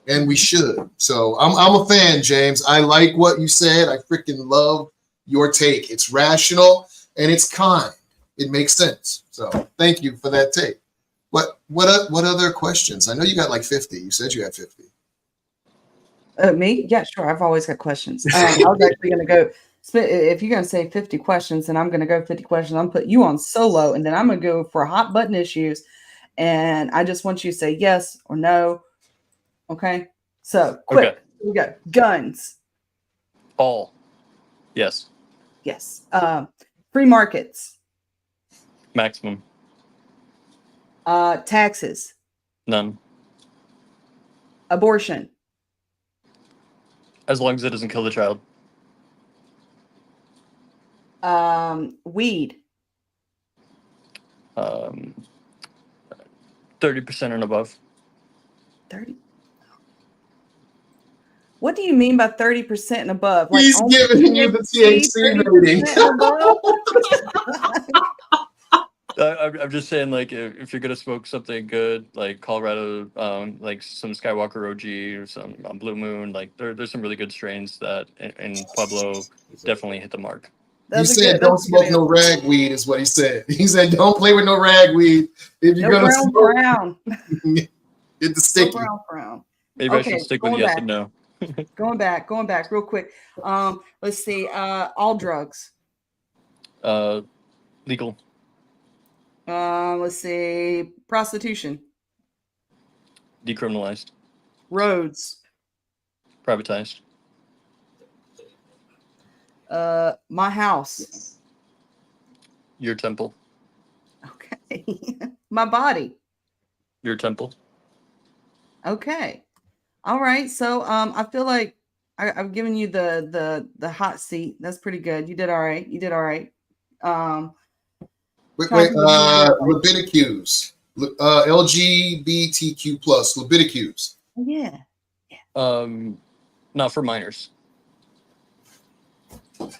and we should. So I'm a fan, James. I like what you said. I freaking love your take. It's rational and it's kind. It makes sense. So thank you for that take. What other questions? I know you got like 50. You said you had 50. Me? Yeah, sure. I've always got questions. I was actually going to go. If you're going to say 50 questions, then I'm going to go 50 questions. I'm put you on solo, and then I'm going to go for hot button issues. And I just want you to say yes or no. Okay. So quick. Okay. Here we go. Guns. All. Yes. Yes. Free markets. Maximum. Taxes. None. Abortion. As long as it doesn't kill the child. Weed. 30% and above. 30. What do you mean by 30% and above? He's only giving you the THC rating. 30% and above? I'm just saying, like, if you're gonna smoke something good, like Colorado, like some Skywalker OG or some Blue Moon, like there's some really good strains that in Pueblo definitely hit the mark. He said, "Don't smoke no ragweed," is what he said. He said, "Don't play with no ragweed if you're gonna smoke." Brown. Get the sticky. Brown. Maybe I Okay, should stick with going yes back. and no. Going back real quick. Let's see. All drugs. Legal. Let's see. Prostitution. Decriminalized. Roads. Privatized. My house. Your temple. Okay. My body. Your temple. Okay. All right. So I feel like I've given you the hot seat. That's pretty good. You did all right. Wait. Leviticus. LGBTQ plus. Leviticus. Yeah. Not for minors.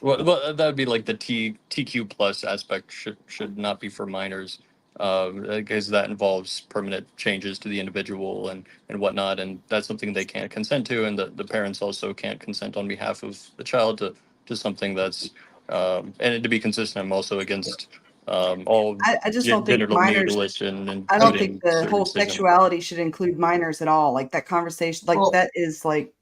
Well, that would be like the TQ plus aspect should not be for minors, because that involves permanent changes to the individual and whatnot, and that's something they can't consent to, and the parents also can't consent on behalf of the child to something that's and to be consistent. I'm also against all I just don't think genital minors. mutilation. I don't think the whole circumcision. sexuality should include minors at all. Like that conversation, that is like.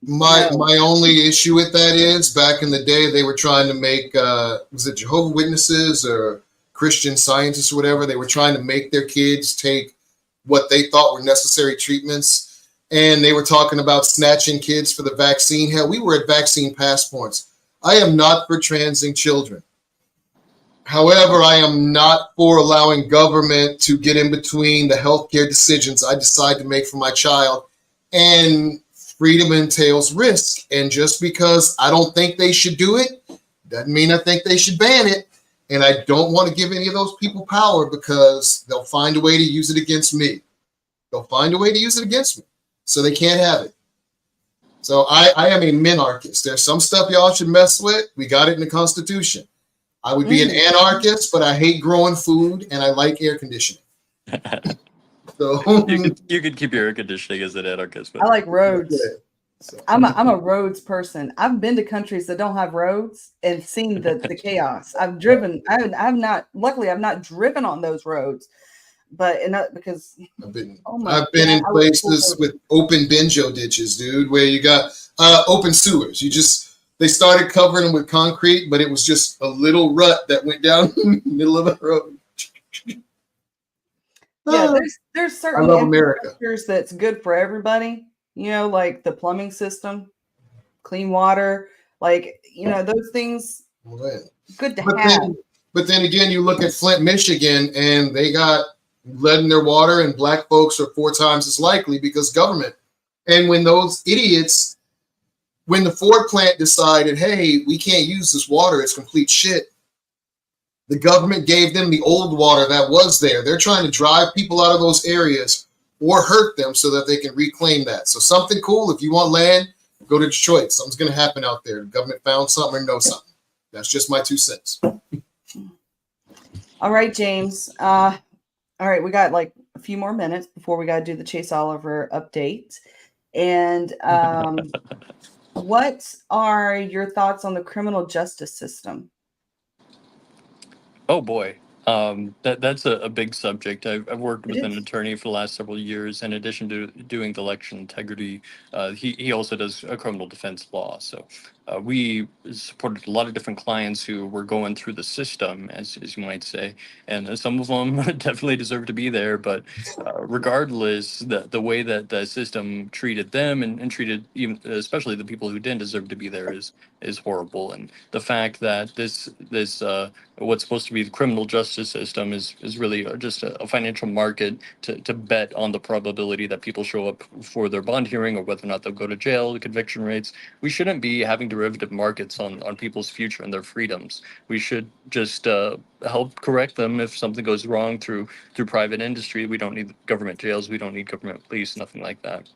My only issue with that is back in the day they were trying to make was it Jehovah's Witnesses or Christian Scientists or whatever, they were trying to make their kids take what they thought were necessary treatments, and they were talking about snatching kids for the vaccine. Hell, we were at vaccine passports. I am not for transing children. However, I am not for allowing government to get in between the healthcare decisions I decide to make for my child, and freedom entails risk. And just because I don't think they should do it, doesn't mean I think they should ban it. And I don't want to give any of those people power, because they'll find a way to use it against me. So they can't have it. So I am a minarchist. There's some stuff y'all should mess with. We got it in the Constitution. I would be an anarchist, but I hate growing food and I like air conditioning. So you could keep your air conditioning as an anarchist. But I like roads. So, I'm a roads person. I've been to countries that don't have roads and seen the chaos. I've driven. I've not. Luckily, I've not driven on those roads. but because I've been oh my I've been God, in I was places bored. with open benjo ditches, dude, where you got open sewers. They started covering them with concrete, but it was just a little rut that went down the middle of the road. Yeah, Ah, there's I certain love America. infrastructures that's good for everybody. Like the plumbing system, clean water, those things Well, good to But have. then, but then again, you look at Flint, Michigan, and they got lead in their water, and black folks are 4 times as likely because government. And when those idiots, when the Ford plant decided, hey, we can't use this water, it's complete shit. The government gave them the old water that was there. They're trying to drive people out of those areas or hurt them so that they can reclaim that. So something cool. If you want land, go to Detroit. Something's going to happen out there. The government found something or knows something. That's just my 2 cents. All right, James. All right, we got like a few more minutes before we got to do the Chase Oliver update. And what are your thoughts on the criminal justice system? Oh boy, that's a big subject. I've worked It with an is. attorney for the last several years. In addition to doing the election integrity, he also does a criminal defense law. So we supported a lot of different clients who were going through the system, as you might say, and some of them definitely deserve to be there. But regardless, the way that the system treated them and treated even especially the people who didn't deserve to be there is horrible. And the fact that this what's supposed to be the criminal justice system is really just a financial market to bet on the probability that people show up for their bond hearing or whether or not they'll go to jail, the conviction rates. We shouldn't be having derivative markets on people's future and their freedoms. We should just help correct them if something goes wrong through private industry. We don't need government jails. We don't need government police, nothing like that.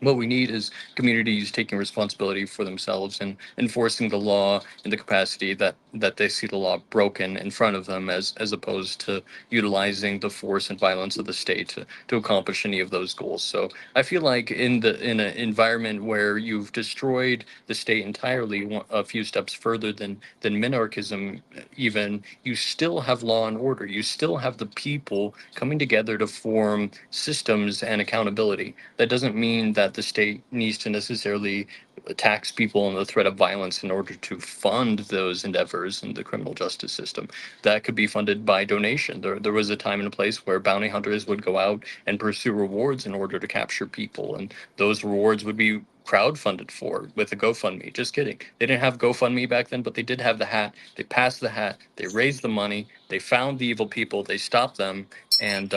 What we need is communities taking responsibility for themselves and enforcing the law in the capacity that they see the law broken in front of them, as opposed to utilizing the force and violence of the state to accomplish any of those goals. So I feel like in an environment where you've destroyed the state entirely, a few steps further than minarchism, even, you still have law and order. You still have the people coming together to form systems and accountability. That doesn't mean that the state needs to necessarily tax people on the threat of violence in order to fund those endeavors in the criminal justice system. That could be funded by donation. There was a time and a place where bounty hunters would go out and pursue rewards in order to capture people, and those rewards would be crowdfunded for with a GoFundMe. Just kidding. They didn't have GoFundMe back then, but they did have the hat. They passed the hat. They raised the money. They found the evil people. They stopped them, and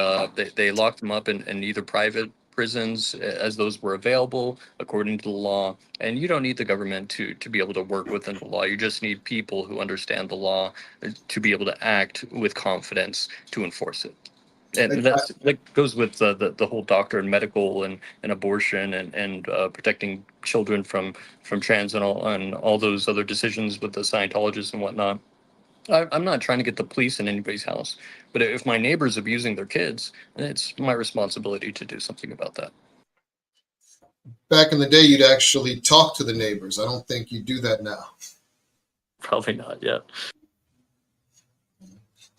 they locked them up in either private prisons as those were available according to the law. And you don't need the government to be able to work within the law. You just need people who understand the law to be able to act with confidence to enforce it. And that goes with the whole doctor and medical and abortion and protecting children from trans and all those other decisions with the Scientologists and whatnot. I'm not trying to get the police in anybody's house, but if my neighbor's abusing their kids, it's my responsibility to do something about that. Back in the day, you'd actually talk to the neighbors. I don't think you do that now. Probably not yet.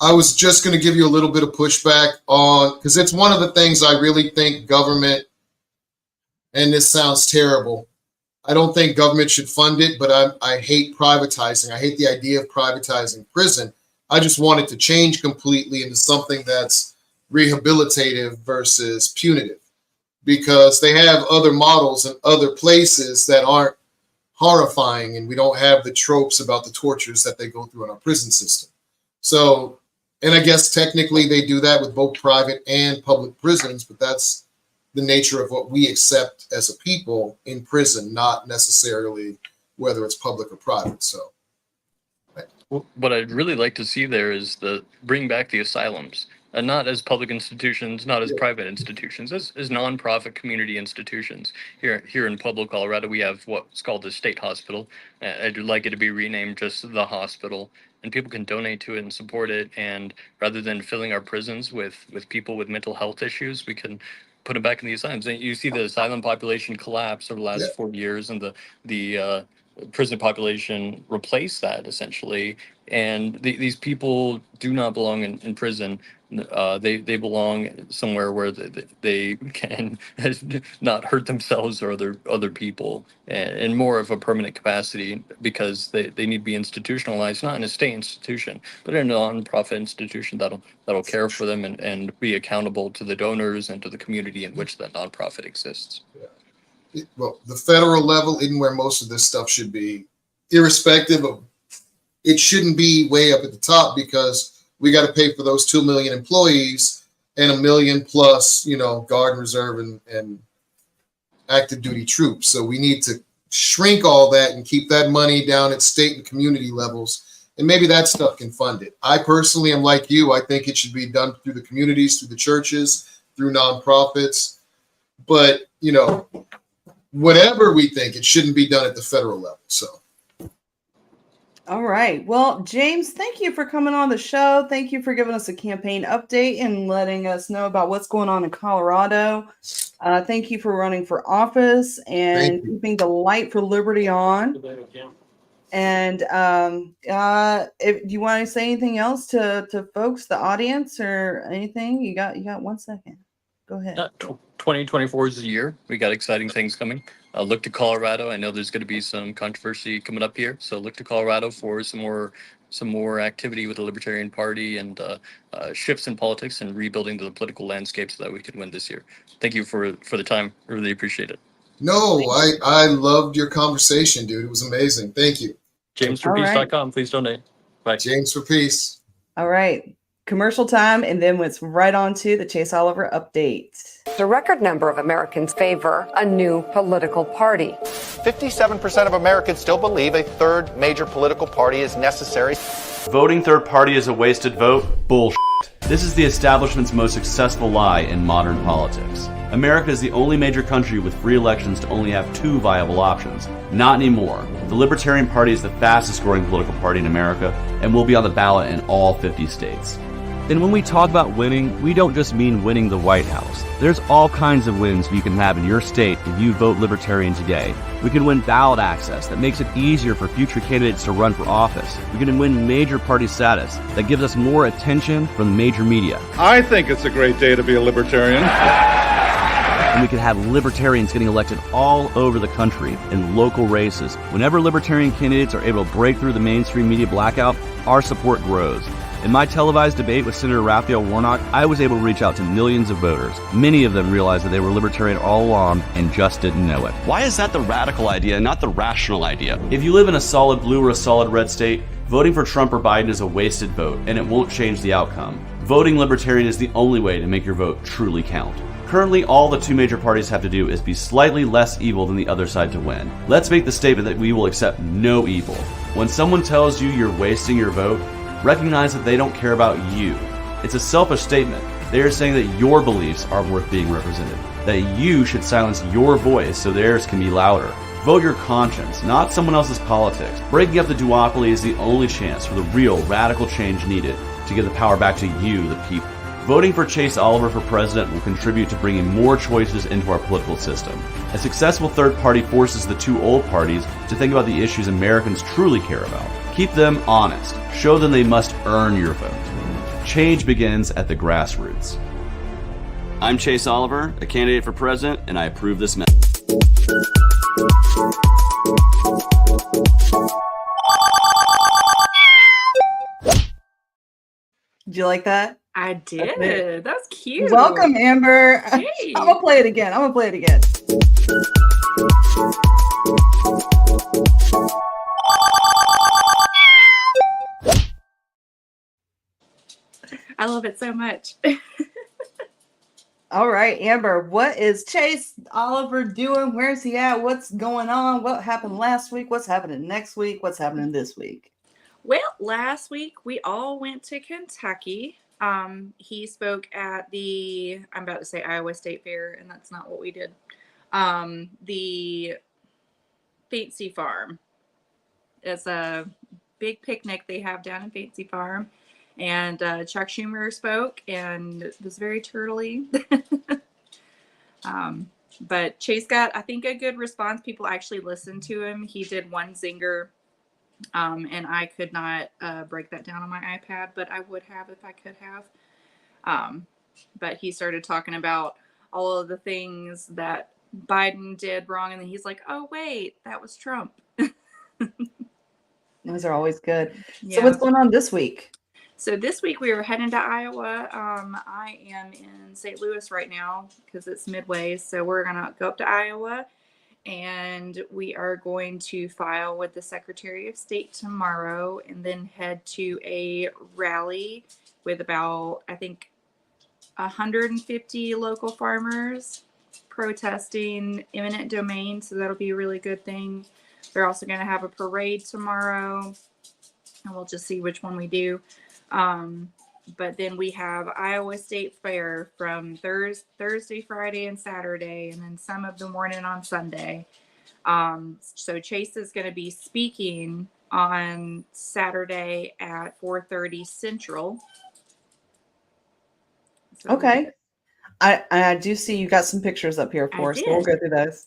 I was just going to give you a little bit of pushback on, because it's one of the things I really think government, and this sounds terrible, I don't think government should fund it, but I hate privatizing. I hate the idea of privatizing prison. I just want it to change completely into something that's rehabilitative versus punitive, because they have other models in other places that aren't horrifying, and we don't have the tropes about the tortures that they go through in our prison system. So, and I guess technically they do that with both private and public prisons, but that's the nature of what we accept as a people in prison, not necessarily whether it's public or private. So What I'd really like to see there is bring back the asylums, and not as public institutions, not as yeah, private institutions, as nonprofit community institutions. Here in Pueblo, Colorado, we have what's called the state hospital. I'd like it to be renamed just the hospital, and people can donate to it and support it. And rather than filling our prisons with people with mental health issues, we can put them back in the asylums. And you see the asylum population collapse over the yeah, last 4 years, and the prison population replace that essentially. And these people do not belong in prison. They belong somewhere where they can not hurt themselves or other people, in more of a permanent capacity, because they need to be institutionalized, not in a state institution, but in a nonprofit institution that'll care for them and be accountable to the donors and to the community in which that nonprofit exists. Well, the federal level isn't where most of this stuff should be, irrespective of, it shouldn't be way up at the top, because we got to pay for those 2 million employees and 1 million plus, Guard and Reserve and active duty troops. So we need to shrink all that and keep that money down at state and community levels. And maybe that stuff can fund it. I personally am like you. I think it should be done through the communities, through the churches, through nonprofits. But, whatever we think, it shouldn't be done at the federal level. So. All right. Well, James, thank you for coming on the show. Thank you for giving us a campaign update and letting us know about what's going on in Colorado. Thank you for running for office and keeping the light for liberty on. And if you want to say anything else to folks, the audience, or anything, you got 1 second. Go ahead. 2024 is the year. We got exciting things coming. Look to Colorado. I know there's going to be some controversy coming up here, so look to Colorado for some more activity with the Libertarian Party and shifts in politics and rebuilding the political landscape so that we can win this year. Thank you for the time. I really appreciate it. No, I loved your conversation, dude. It was amazing. Thank you. JamesForPeace.com. Please donate. Bye. James for Peace. All right. Commercial time, and then it's right on to the Chase Oliver update. A record number of Americans favor a new political party. 57% of Americans still believe a third major political party is necessary. Voting third party is a wasted vote? Bullshit. This is the establishment's most successful lie in modern politics. America is the only major country with free elections to only have 2 viable options. Not anymore. The Libertarian Party is the fastest growing political party in America and will be on the ballot in all 50 states. And when we talk about winning, we don't just mean winning the White House. There's all kinds of wins you can have in your state if you vote Libertarian today. We can win ballot access that makes it easier for future candidates to run for office. We can win major party status that gives us more attention from the major media. I think it's a great day to be a Libertarian. And we could have Libertarians getting elected all over the country in local races. Whenever Libertarian candidates are able to break through the mainstream media blackout, our support grows. In my televised debate with Senator Raphael Warnock, I was able to reach out to millions of voters. Many of them realized that they were Libertarian all along and just didn't know it. Why is that the radical idea and not the rational idea? If you live in a solid blue or a solid red state, voting for Trump or Biden is a wasted vote and it won't change the outcome. Voting Libertarian is the only way to make your vote truly count. Currently, all the 2 major parties have to do is be slightly less evil than the other side to win. Let's make the statement that we will accept no evil. When someone tells you you're wasting your vote, recognize that they don't care about you. It's a selfish statement. They are saying that your beliefs aren't worth being represented, that you should silence your voice so theirs can be louder. Vote your conscience, not someone else's politics. Breaking up the duopoly is the only chance for the real radical change needed to give the power back to you, the people. Voting for Chase Oliver for president will contribute to bringing more choices into our political system. A successful third party forces the 2 old parties to think about the issues Americans truly care about. Keep them honest. Show them they must earn your vote. Change begins at the grassroots. I'm Chase Oliver, a candidate for president, and I approve this message. Did you like that? I did. That's cute. Welcome, Amber. Hey. I'm gonna play it again. I love it so much. All right, Amber, what is Chase Oliver doing? Where's he at? What's going on? What happened last week? What's happening next week? What's happening this week? Well, last week we all went to Kentucky. He spoke at the, I'm about to say Iowa State Fair, and that's not what we did. The Fancy Farm. It's a big picnic they have down in Fancy Farm. And Chuck Schumer spoke and was very turtly. But Chase got, I think, a good response. People actually listened to him. He did one zinger, and I could not break that down on my iPad, but I would have if I could have. But he started talking about all of the things that Biden did wrong, and then he's like, "Oh wait, that was Trump." Those are always good. Yeah. So what's going on this week? So this week we are heading to Iowa. I am in St. Louis right now because it's midway. So we're gonna go up to Iowa, and we are going to file with the Secretary of State tomorrow, and then head to a rally with about, I think, 150 local farmers protesting eminent domain. So that'll be a really good thing. They're also going to have a parade tomorrow, and we'll just see which one we do. But then we have Iowa State Fair from Thursday, Friday, and Saturday, and then some of the morning on Sunday. So Chase is going to be speaking on Saturday at 4:30 Central. So Okay. I do see you got some pictures up here for us, so we'll go through those.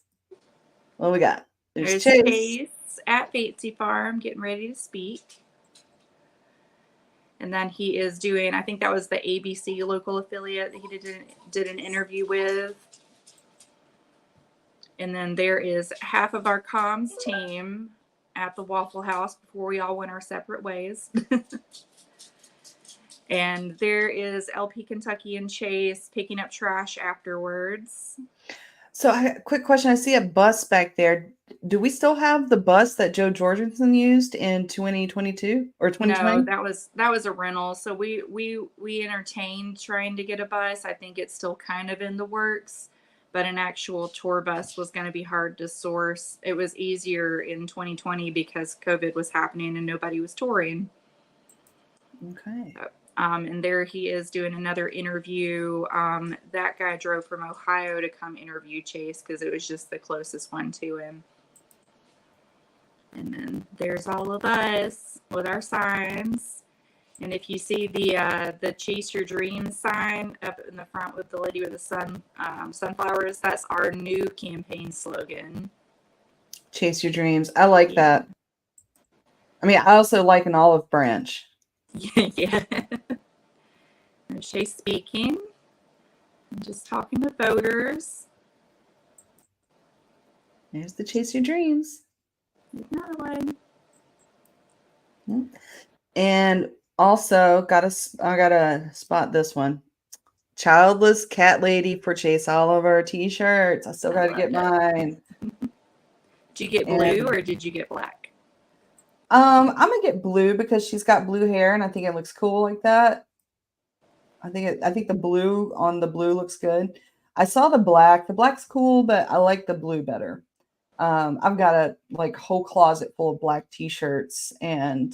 What do we got? There's Chase at Batesy Farm getting ready to speak. And then he is doing, I think that was the ABC local affiliate that he did an interview with. And then there is half of our comms team at the Waffle House before we all went our separate ways. And there is LP Kentucky and Chase picking up trash afterwards. So, quick question. I see a bus back there. Do we still have the bus that Joe Jorgensen used in 2022 or 2020? No, that was a rental. So we entertained trying to get a bus. I think it's still kind of in the works, but an actual tour bus was going to be hard to source. It was easier in 2020 because COVID was happening and nobody was touring. Okay. And there he is doing another interview. That guy drove from Ohio to come interview Chase because it was just the closest one to him. And then there's all of us with our signs. And if you see the Chase Your Dreams sign up in the front with the lady with the sunflowers, that's our new campaign slogan. Chase your dreams. I like that. I mean, I also like an olive branch. Yeah. There's Chase speaking. And just talking to voters. There's the Chase Your Dreams. Another one. And also I gotta spot this one. Childless Cat Lady for Chase Oliver t-shirts. I still gotta get mine. Did you get blue or did you get black? I'm gonna get blue because she's got blue hair and I think it looks cool like that. I think the blue on the blue looks good. I saw the black. The black's cool, but I like the blue better. I've got a whole closet full of black t-shirts and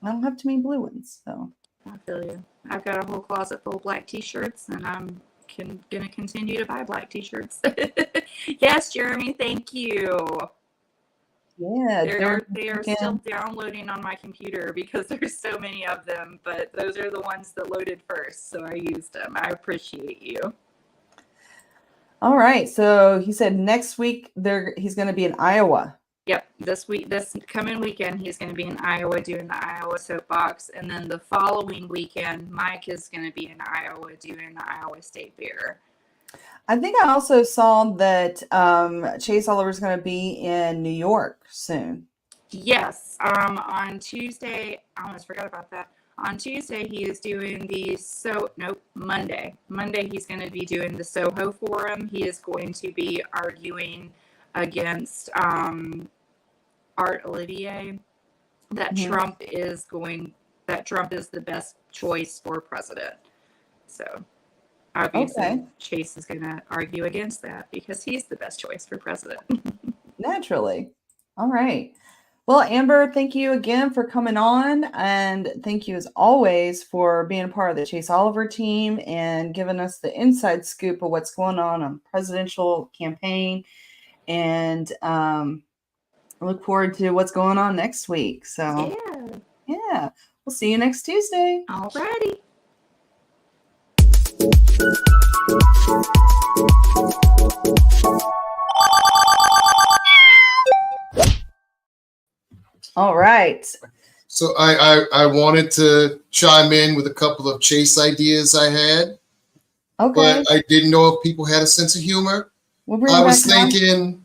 I don't have too many blue ones. So I feel you. I've got a whole closet full of black t-shirts and I'm gonna continue to buy black t-shirts. Yes, Jeremy, thank you. Yeah, they are still downloading on my computer because there's so many of them, but those are the ones that loaded first, so I used them. I appreciate you. All right, so he said next week he's going to be in Iowa. Yep, this coming weekend he's going to be in Iowa doing the Iowa soapbox, and then the following weekend Mike is going to be in Iowa doing the Iowa State Fair. I think I also saw that Chase Oliver is going to be in New York soon. Yes. On Tuesday, I almost forgot about that. On Tuesday, he is doing Monday. Monday, he's going to be doing the Soho Forum. He is going to be arguing against Art Olivier that Trump is the best choice for president. So obviously, Chase is going to argue against that because he's the best choice for president. Naturally. All right. Well, Amber, thank you again for coming on. And thank you, as always, for being a part of the Chase Oliver team and giving us the inside scoop of what's going on presidential campaign. And I look forward to what's going on next week. So, yeah. We'll see you next Tuesday. All righty. All right. So I wanted to chime in with a couple of chase ideas I had, Okay. but I didn't know if people had a sense of humor. We'll bring I it was back on. thinking,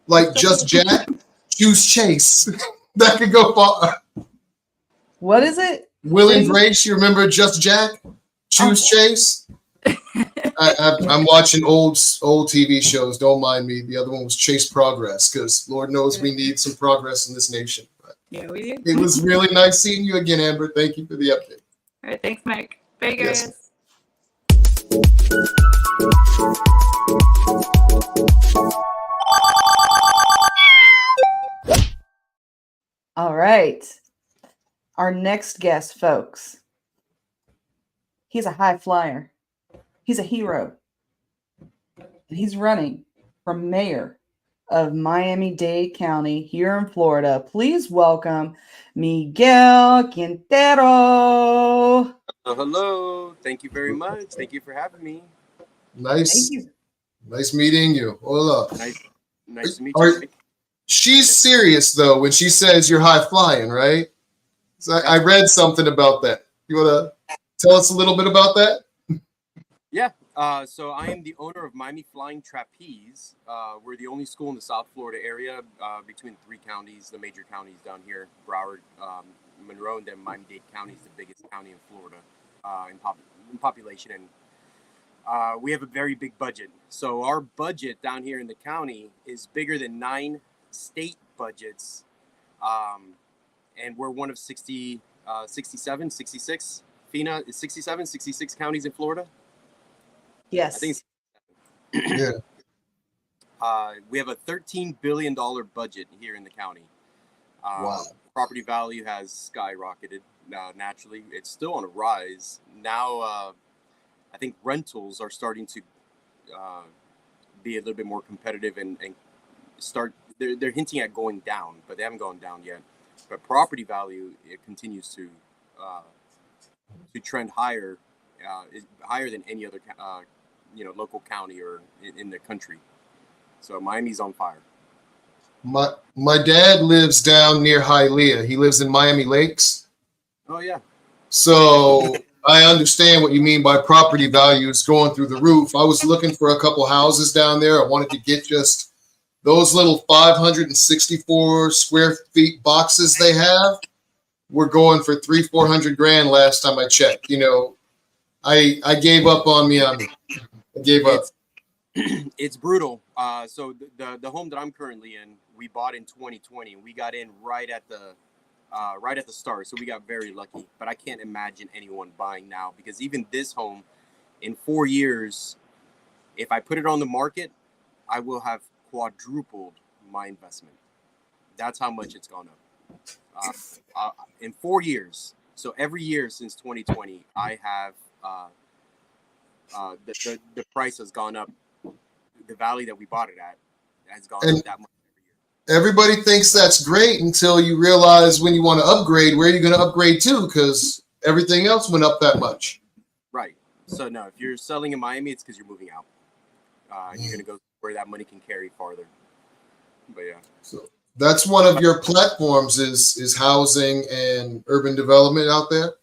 like, just Jack, choose Chase. That could go far. What is it? Will and Grace, you remember Just Jack? Choose Chase. I'm watching old TV shows. Don't mind me. The other one was Chase Progress, because Lord knows we need some progress in this nation. But Yeah, we do. it was really nice seeing you again, Amber. Thank you for the update. All right, thanks, Mike. Bye, guys. Yes. All right. Our next guest, folks. He's a high flyer. He's a hero. And he's running for mayor of Miami-Dade County here in Florida. Please welcome Miguel Quintero. Hello. Thank you very much. Thank you for having me. Nice. Thank you. Nice meeting you. Hola. Nice to meet you. She's serious, though, when she says you're high flying, right? So I read something about that. You want to tell us a little bit about that? Yeah. So I am the owner of Miami Flying Trapeze. We're the only school in the South Florida area between three counties, the major counties down here, Broward, Monroe, and then Miami-Dade County is the biggest county in Florida in population. And we have a very big budget. So our budget down here in the county is bigger than 9 state budgets. And we're one of 67, 66. Feena is 67, 66 counties in Florida. Yes. I think Yeah. we have a $13 billion budget here in the county. Wow. Property value has skyrocketed naturally. It's still on a rise. Now, I think rentals are starting to be a little bit more competitive and start. They're hinting at going down, but they haven't gone down yet. But property value, it continues to trend higher, is higher than any other local county or in the country. So Miami's on fire. My dad lives down near Hialeah. He lives in Miami Lakes. Oh yeah. So I understand what you mean by property values going through the roof. I was looking for a couple houses down there. I wanted to get just those little 564 square feet boxes they have. We're going for $300,000-400 grand last time I checked. You know, I gave up on Miami. I gave up. It's brutal. So the home that I'm currently in, we bought in 2020, and we got in right at the start. So we got very lucky. But I can't imagine anyone buying now, because even this home, in 4 years, if I put it on the market, I will have quadrupled my investment. That's how much it's gone up in 4 years. So every year since 2020, I have the price has gone up. The value that we bought it at has gone up that much every year. Everybody thinks that's great until you realize when you want to upgrade, where you're going to upgrade to, because everything else went up that much. Right. So no, if you're selling in Miami, it's because you're moving out. You're going to go where that money can carry farther. But yeah. So that's one of your platforms is housing and urban development out there.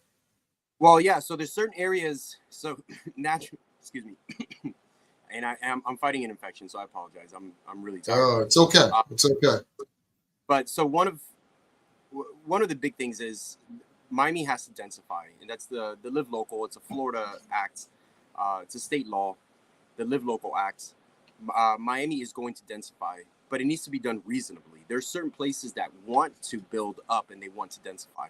Well, yeah. So there's certain areas. So natural. Excuse me. And I'm fighting an infection, so I apologize. I'm really tired. Oh, it's okay. It's okay. But so one of the big things is Miami has to densify, and that's the Live Local. It's a Florida act. It's a state law. The Live Local Act. Miami is going to densify, but it needs to be done reasonably. There's certain places that want to build up and they want to densify.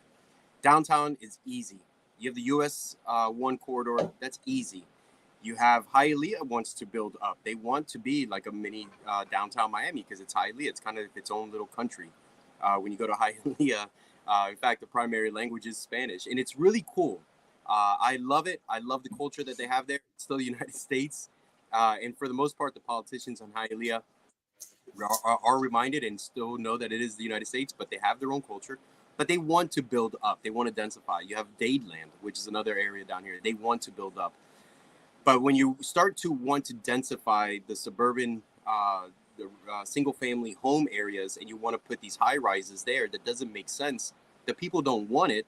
Downtown is easy. You have the US 1 corridor. That's easy. You have Hialeah wants to build up. They want to be like a mini downtown Miami because it's Hialeah. It's kind of its own little country. When you go to Hialeah, in fact, the primary language is Spanish, and it's really cool. I love it. I love the culture that they have there. It's still the United States. And for the most part, the politicians on Hialeah are reminded and still know that it is the United States, but they have their own culture. But they want to build up. They want to densify. You have Dadeland, which is another area down here. They want to build up. But when you start to want to densify the suburban, single-family home areas, and you want to put these high rises there, that doesn't make sense. The people don't want it,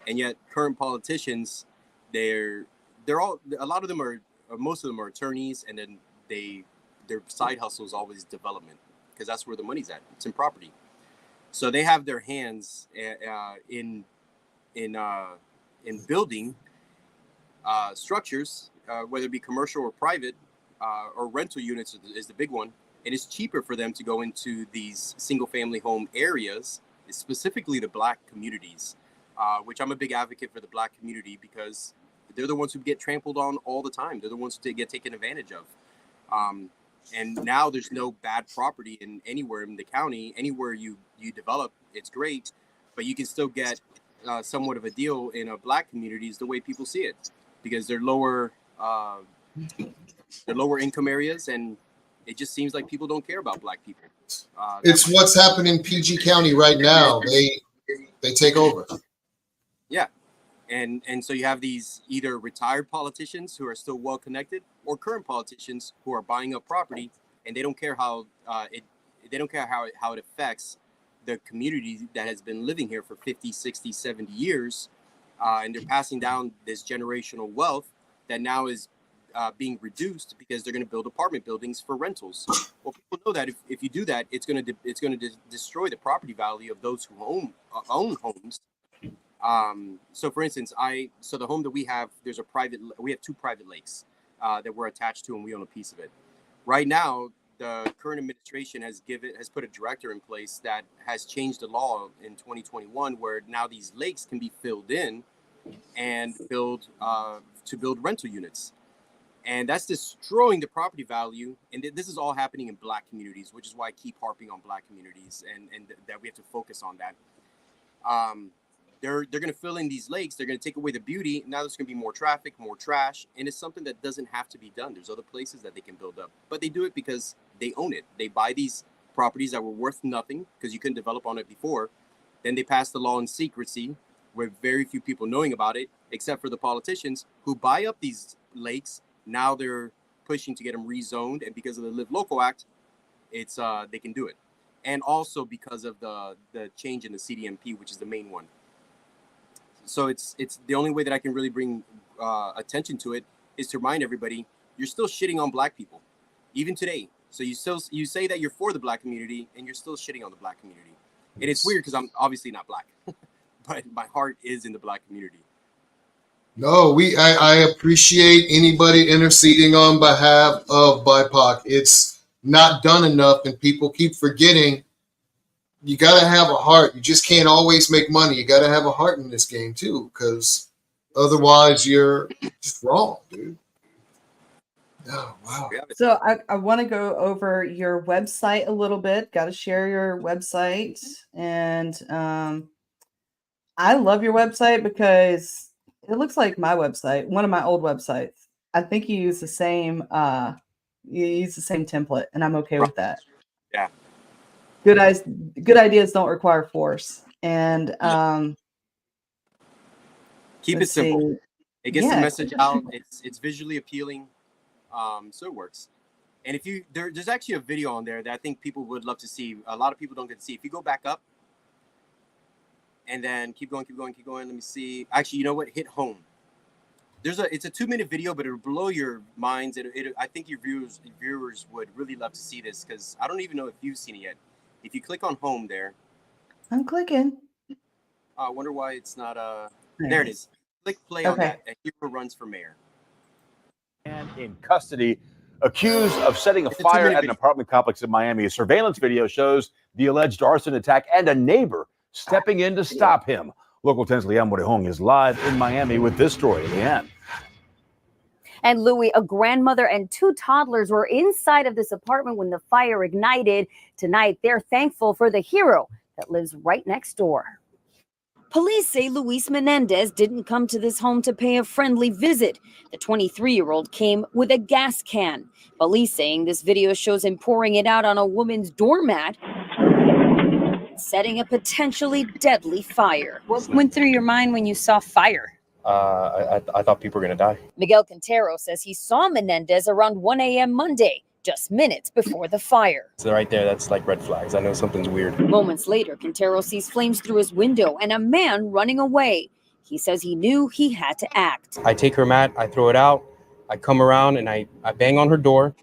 and yet current politicians, they're all, a lot of them are, most of them are attorneys, and then their side hustle is always development, because that's where the money's at. It's in property. So they have their hands in building structures, whether it be commercial or private, or rental units is the big one. And it's cheaper for them to go into these single family home areas, specifically the Black communities, which I'm a big advocate for the Black community, because they're the ones who get trampled on all the time. They're the ones who get taken advantage of. And now there's no bad property anywhere in the county. Anywhere you develop, it's great, but you can still get somewhat of a deal in a Black community is the way people see it, because they're lower income areas, and it just seems like people don't care about Black people. It's what's happening in PG County right now. They take over. Yeah. And so you have these either retired politicians who are still well connected, or current politicians who are buying up property, and they don't care how it affects the community that has been living here for 50, 60, 70 years. And they're passing down this generational wealth that now is being reduced because they're going to build apartment buildings for rentals. Well, people know that if you do that, it's going to destroy the property value of those who own homes. So for instance, the home that we have, we have 2 private lakes that we're attached to, and we own a piece of it. Right now, the current administration has put a director in place that has changed the law in 2021, where now these lakes can be filled in and build rental units. And that's destroying the property value. And this is all happening in Black communities, which is why I keep harping on Black communities, and that we have to focus on that. They're going to fill in these lakes. They're going to take away the beauty. Now there's going to be more traffic, more trash. And it's something that doesn't have to be done. There's other places that they can build up. But they do it because they own it. They buy these properties that were worth nothing because you couldn't develop on it before. Then they pass the law in secrecy, with very few people knowing about it, except for the politicians who buy up these lakes. Now they're pushing to get them rezoned. And because of the Live Local Act, it's they can do it. And also because of the change in the CDMP, which is the main one. So it's the only way that I can really bring attention to it is to remind everybody, you're still shitting on Black people, even today. So you say that you're for the Black community, and you're still shitting on the Black community. And it's weird because I'm obviously not Black, but my heart is in the Black community. No, I appreciate anybody interceding on behalf of BIPOC. It's not done enough, and people keep forgetting. You got to have a heart. You just can't always make money. You got to have a heart in this game too, because otherwise you're just wrong, dude. Oh, wow. So I want to go over your website a little bit. Got to share your website. And I love your website because it looks like my website, one of my old websites. I think you use the same template, and I'm okay with that. Yeah. Good ideas don't require force. And keep it simple. It gets the message out. It's visually appealing. So it works. And if there's actually a video on there that I think people would love to see. A lot of people don't get to see. If you go back up and then keep going. Let me see. Actually, you know what? Hit home. It's a 2-minute video, but it'll blow your minds. I think your viewers would really love to see this, because I don't even know if you've seen it yet. If you click on home there. I'm clicking. I wonder why it's not there it is. Click play on that, and Hero runs for mayor. And in custody, accused of setting a fire at an apartment complex in Miami. A surveillance video shows the alleged arson attack and a neighbor stepping in to stop him. Local 10's Liam Morehong is live in Miami with this story. Liam. And Louis, a grandmother and 2 toddlers were inside of this apartment when the fire ignited. Tonight, they're thankful for the hero that lives right next door. Police say Luis Menendez didn't come to this home to pay a friendly visit. The 23-year-old came with a gas can. Police saying this video shows him pouring it out on a woman's doormat, setting a potentially deadly fire. What went through your mind when you saw fire? I thought people were going to die. Miguel Quintero says he saw Menendez around 1 a.m. Monday, just minutes before the fire. So right there, that's like red flags. I know something's weird. Moments later, Quintero sees flames through his window and a man running away. He says he knew he had to act. I take her mat, I throw it out, I come around and I bang on her door.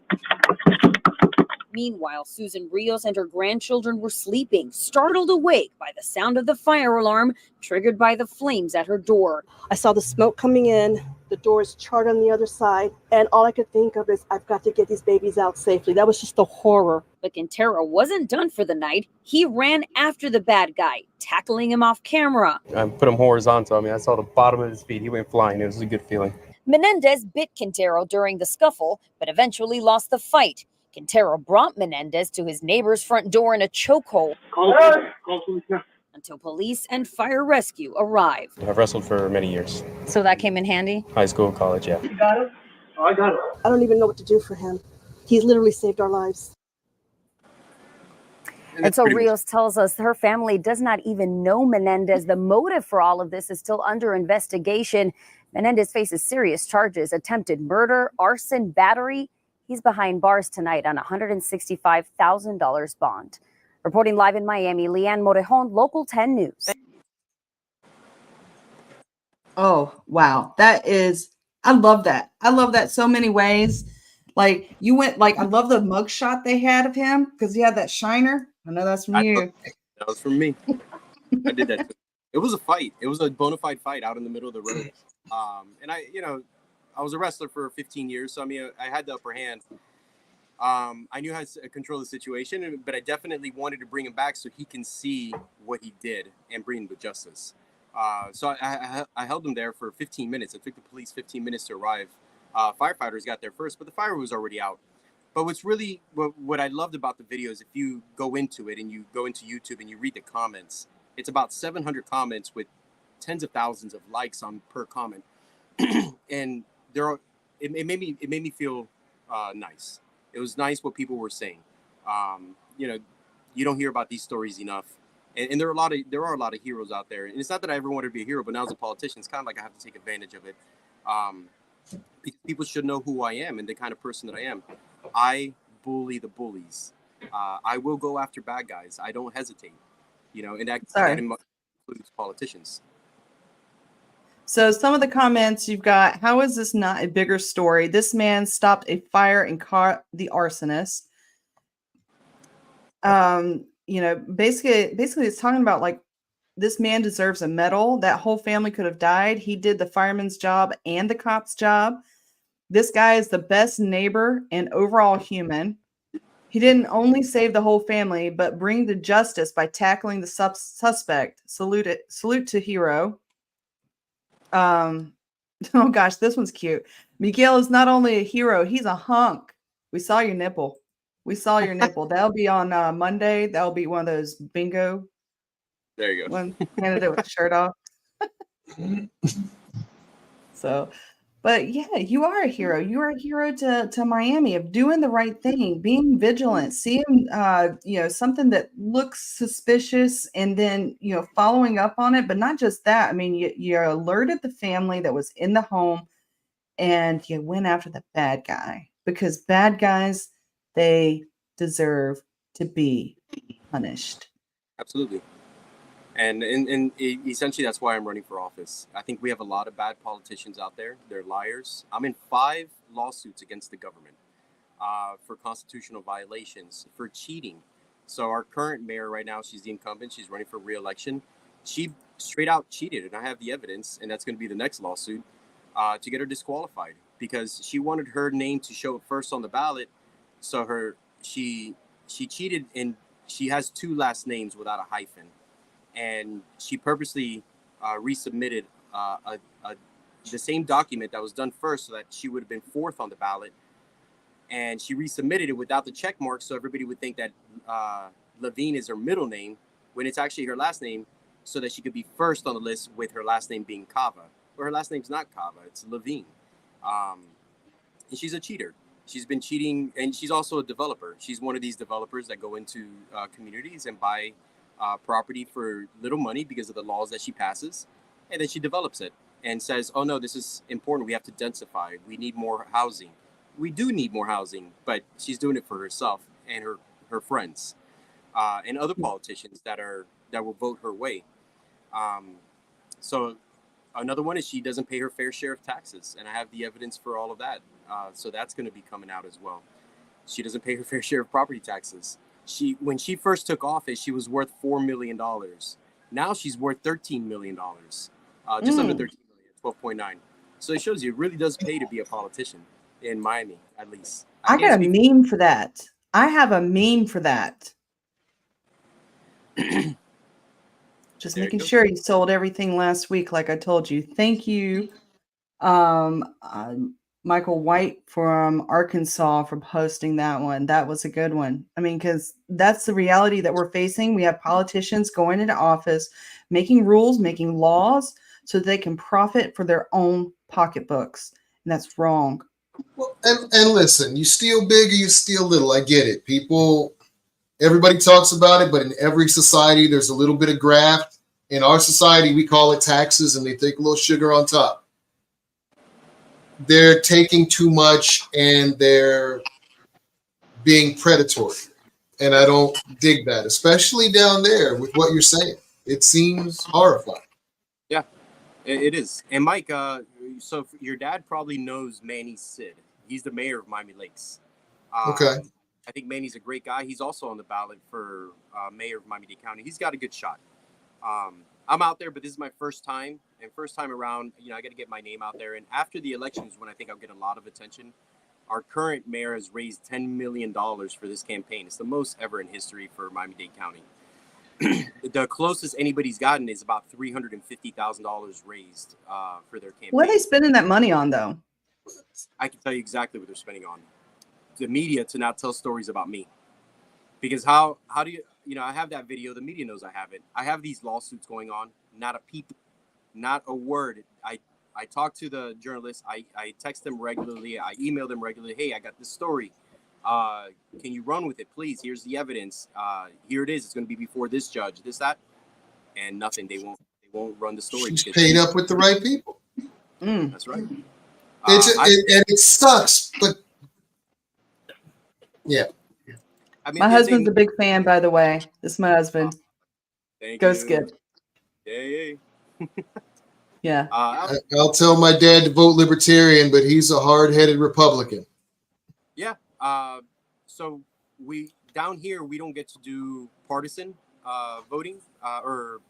Meanwhile, Susan Rios and her grandchildren were sleeping, startled awake by the sound of the fire alarm triggered by the flames at her door. I saw the smoke coming in, the door is charred on the other side, and all I could think of is I've got to get these babies out safely. That was just the horror. But Quintero wasn't done for the night. He ran after the bad guy, tackling him off camera. I put him horizontal. I mean, I saw the bottom of his feet. He went flying. It was a good feeling. Menendez bit Quintero during the scuffle, but eventually lost the fight. Quintero brought Menendez to his neighbor's front door in a chokehold until police and fire rescue arrived. I've wrestled for many years. So that came in handy? High school, college, yeah. You got him? Oh, I got him. I don't even know what to do for him. He's literally saved our lives. And so Rios tells us her family does not even know Menendez. The motive for all of this is still under investigation. Menendez faces serious charges: attempted murder, arson, battery. He's behind bars tonight on a $165,000 bond. Reporting live in Miami, Leanne Morejon, Local 10 News. Oh, wow. I love that. I love that so many ways. Like I love the mugshot they had of him because he had that shiner. I know that's from you. That was from me. I did that too. It was a fight. It was a bona fide fight out in the middle of the road. And I was a wrestler for 15 years, so I mean, I had the upper hand. I knew how to control the situation, but I definitely wanted to bring him back so he can see what he did and bring him to justice. So I held him there for 15 minutes. It took the police 15 minutes to arrive. Firefighters got there first, but the fire was already out. But what I loved about the video is if you go into it and you go into YouTube and you read the comments, it's about 700 comments with tens of thousands of likes on per comment. And it made me feel nice. It was nice what people were saying. You don't hear about these stories enough, and there are a lot of heroes out there. And it's not that I ever wanted to be a hero, but now as a politician, it's kind of like I have to take advantage of it. People should know who I am and the kind of person that I am. I bully the bullies. I will go after bad guys. I don't hesitate. And that includes politicians. So some of the comments you've got: how is this not a bigger story? This man stopped a fire and caught the arsonist. Basically it's talking about like this man deserves a medal. That whole family could have died. He did the fireman's job and the cop's job. This guy is the best neighbor and overall human. He didn't only save the whole family, but bring to justice by tackling the suspect. Salute to hero. Oh gosh, this one's cute. Miguel is not only a hero, he's a hunk. We saw your nipple. That'll be on Monday. That'll be one of those bingo. There you go. One candidate with a shirt off. So, but yeah, you are a hero. You are a hero to Miami of doing the right thing, being vigilant, seeing something that looks suspicious, and then following up on it. But not just that. I mean, you alerted the family that was in the home, and you went after the bad guy, because bad guys, they deserve to be punished. Absolutely. And essentially, that's why I'm running for office. I think we have a lot of bad politicians out there. They're liars. I'm in 5 lawsuits against the government for constitutional violations, for cheating. So our current mayor right now, she's the incumbent. She's running for re-election. She straight out cheated, and I have the evidence, and that's going to be the next lawsuit to get her disqualified, because she wanted her name to show up first on the ballot. So she cheated, and she has 2 last names without a hyphen. And she purposely resubmitted the same document that was done first, so that she would have been 4th on the ballot. And she resubmitted it without the check mark, so everybody would think that Levine is her middle name, when it's actually her last name, so that she could be 1st on the list with her last name being Cava. But her last name's not Cava, it's Levine. And she's a cheater. She's been cheating, and she's also a developer. She's one of these developers that go into communities and buy property for little money because of the laws that she passes, and then she develops it. and says, oh no, this is important. We have to densify. We need more housing. We do need more housing, but she's doing it for herself and her friends and other politicians that will vote her way. So another one is she doesn't pay her fair share of taxes, and I have the evidence for all of that. So that's going to be coming out as well. She doesn't pay her fair share of property taxes. When she first took office, she was worth $4 million. Now she's worth $13 million, just under 13 million, 12.9. So it shows you it really does pay to be a politician in Miami, at least. I got a meme for that. I have a meme for that. Just making sure you sold everything last week, like I told you. Thank you, Michael White from Arkansas, for posting that one. That was a good one. I mean, because that's the reality that we're facing. We have politicians going into office, making rules, making laws, so they can profit for their own pocketbooks, and that's wrong. Well, and listen, you steal big or you steal little. I get it. Everybody talks about it, but in every society, there's a little bit of graft. In our society, we call it taxes, and they take a little sugar on top. They're taking too much, and they're being predatory. And I don't dig that, especially down there with what you're saying. It seems horrifying. Yeah, it is. And Mike, so your dad probably knows Manny Sid. He's the mayor of Miami Lakes. Okay. I think Manny's a great guy. He's also on the ballot for mayor of Miami-Dade County. He's got a good shot. I'm out there, but this is my first time. And first time around, I got to get my name out there. And after the elections, when I think I'll get a lot of attention, our current mayor has raised $10 million for this campaign. It's the most ever in history for Miami-Dade County. The closest anybody's gotten is about $350,000 raised for their campaign. What are they spending that money on, though? I can tell you exactly what they're spending on. The media to not tell stories about me. Because how do you, I have that video. The media knows I have it. I have these lawsuits going on. Not a peep, not a word. I talk to the journalists. I text them regularly. I email them regularly. Hey, I got this story. Can you run with it, please? Here's the evidence. Here it is. It's going to be before this judge, this, that, and nothing. They won't run the story. She's paid up with the right people. That's right. And it sucks, but yeah. I mean, My husband's a big fan, by the way. This is my husband. Go Skip. Yay. Yeah. I'll tell my dad to vote Libertarian, but he's a hard-headed Republican. Yeah. So down here, we don't get to do partisan voting or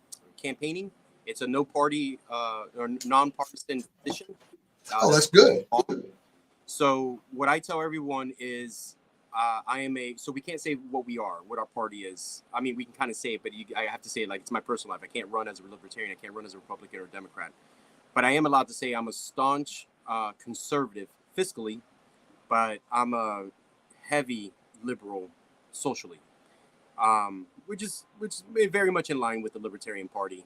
campaigning. It's a no party or non-partisan position. That's good. So what I tell everyone is so we can't say what our party is. I mean, we can kind of say it, but I have to say it like it's my personal life. I can't run as a Libertarian. I can't run as a Republican or a Democrat. But I am allowed to say I'm a staunch conservative fiscally, but I'm a heavy liberal socially, which is very much in line with the Libertarian Party.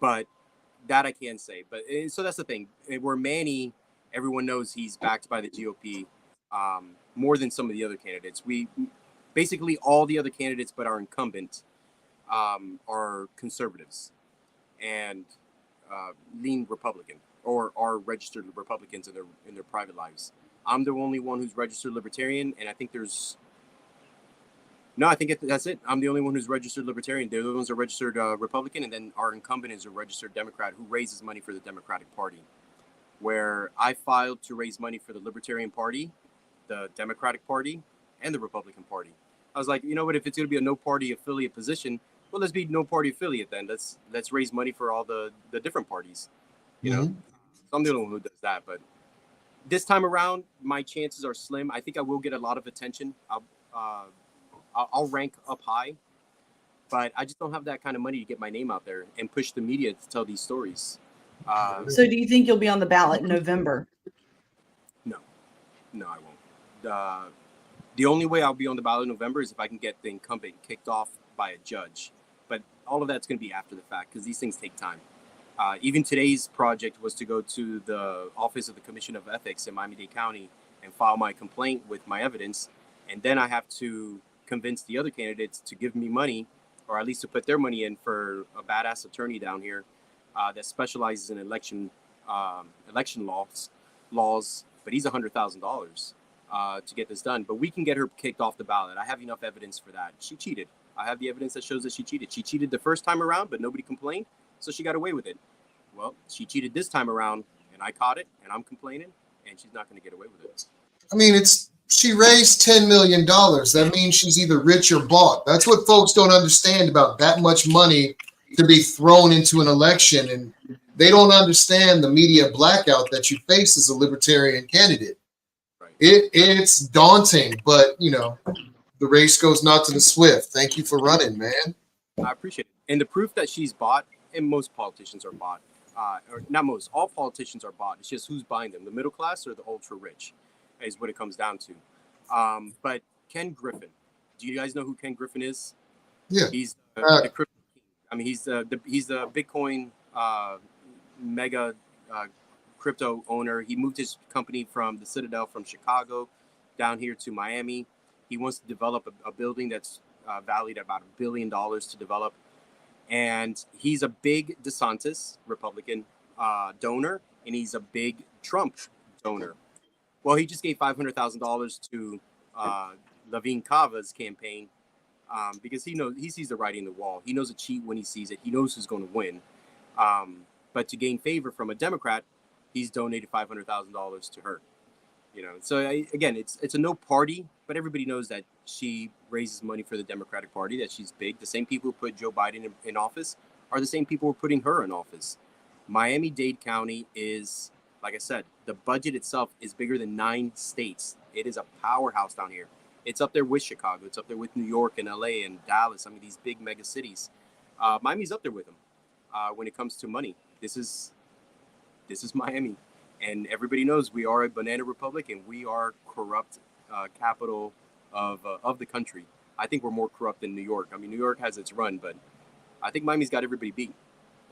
But that I can say. But so that's the thing. Where Manny, everyone knows he's backed by the GOP. More than some of the other candidates. Basically all the other candidates but our incumbent are conservatives and lean Republican or are registered Republicans in their private lives. I'm the only one who's registered Libertarian, and I think that's it. I'm the only one who's registered Libertarian. The other ones are registered Republican, and then our incumbent is a registered Democrat who raises money for the Democratic Party. Where I filed to raise money for the Libertarian Party, the Democratic Party, and the Republican Party. I was like, you know what, if it's going to be a no-party affiliate position, well, let's be no-party affiliate then. Let's raise money for all the different parties, you know? So I'm the only one who does that, but this time around, my chances are slim. I think I will get a lot of attention. I'll rank up high, but I just don't have that kind of money to get my name out there and push the media to tell these stories. So do you think you'll be on the ballot in November? No, I won't. The only way I'll be on the ballot in November is if I can get the incumbent kicked off by a judge. But all of that's going to be after the fact because these things take time. Even today's project was to go to the Office of the Commission of Ethics in Miami-Dade County and file my complaint with my evidence. And then I have to convince the other candidates to give me money, or at least to put their money in for a badass attorney down here that specializes in election laws, but he's $100,000 to get this done. But we can get her kicked off the ballot. I have enough evidence for that. She cheated. I have the evidence that shows that she cheated. She cheated the first time around, but nobody complained, so she got away with it. Well, she cheated this time around, and I caught it, and I'm complaining, and she's not going to get away with it. I mean, she raised $10 million. That means she's either rich or bought. That's what folks don't understand about that much money to be thrown into an election. And they don't understand the media blackout that you face as a libertarian candidate. Right. It's daunting, but, you know, the race goes not to the swift. Thank you for running, man. I appreciate it. And the proof that she's bought, and most politicians are bought, or not most, all politicians are bought. It's just who's buying them, the middle class or the ultra rich, is what it comes down to. But Ken Griffin, do you guys know who Ken Griffin is? Yeah, he's the crypto king. I mean, he's the Bitcoin mega crypto owner. He moved his company from the Citadel from Chicago down here to Miami. He wants to develop a building that's valued at about $1 billion to develop. And he's a big DeSantis Republican donor, and he's a big Trump donor. Well, he just gave $500,000 to Levine Cava's campaign because he sees the writing on the wall. He knows a cheat when he sees it. He knows who's going to win. But to gain favor from a Democrat, he's donated $500,000 to her. You know, so again, it's a no party, but everybody knows that she raises money for the Democratic Party, that she's big. The same people who put Joe Biden in office are the same people who are putting her in office. Miami-Dade County is, like I said, the budget itself is bigger than 9 states. It is a powerhouse down here. It's up there with Chicago. It's up there with New York and LA and Dallas. I mean, these big mega cities. Miami's up there with them when it comes to money. This is Miami. And everybody knows we are a banana republic, and we are corrupt capital of the country. I think we're more corrupt than New York. I mean, New York has its run, but I think Miami's got everybody beat.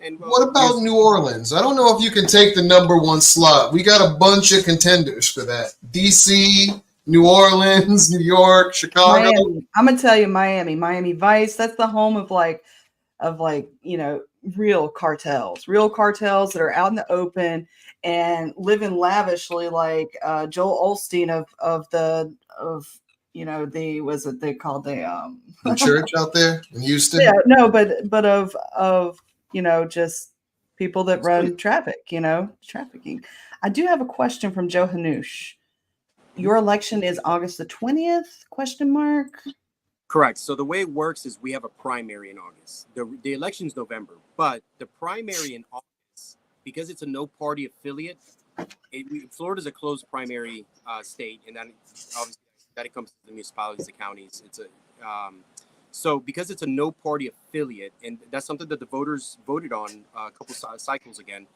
And what about New Orleans? I don't know if you can take the #1 slot. We got a bunch of contenders for that. DC, New Orleans, New York, Chicago. Miami. I'm gonna tell you, Miami Vice. That's the home of you know, real cartels that are out in the open and living lavishly, like Joel Osteen of you know, was it they called the church out there in Houston? Yeah, no, but of you know, just people that run traffic, you know, trafficking. I do have a question from Joe Hanush. Your election is August the 20th? Question mark. Correct. So the way it works is we have a primary in August. The election's November, but the primary in August, because it's a no party affiliate, Florida's a closed primary state, and then obviously that it comes to the municipalities, the counties. It's a so because it's a no party affiliate, and that's something that the voters voted on a couple cycles again.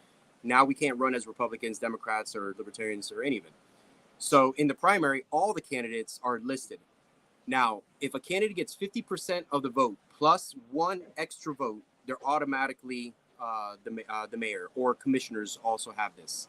Now we can't run as Republicans, Democrats, or Libertarians, or any of it. So in the primary, all the candidates are listed. Now, if a candidate gets 50% of the vote plus 1 extra vote, they're automatically the mayor, or commissioners also have this.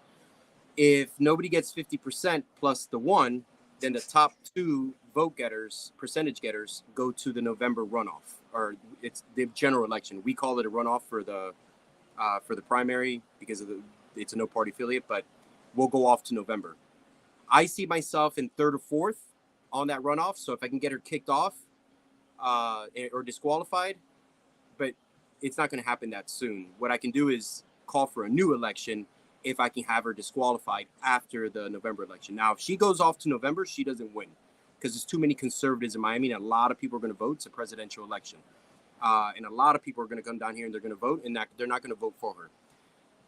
If nobody gets 50% plus the 1, then the top 2 vote getters, percentage getters, go to the November runoff, or it's the general election. We call it a runoff for the primary because of it's a no party affiliate, but we'll go off to November. I see myself in 3rd or 4th on that runoff. So if I can get her kicked off or disqualified, but it's not going to happen that soon. What I can do is call for a new election if I can have her disqualified after the November election. Now, if she goes off to November, she doesn't win because there's too many conservatives in Miami, and a lot of people are going to vote. It's a presidential election. And a lot of people are going to come down here and they're going to vote, and they're not going to vote for her.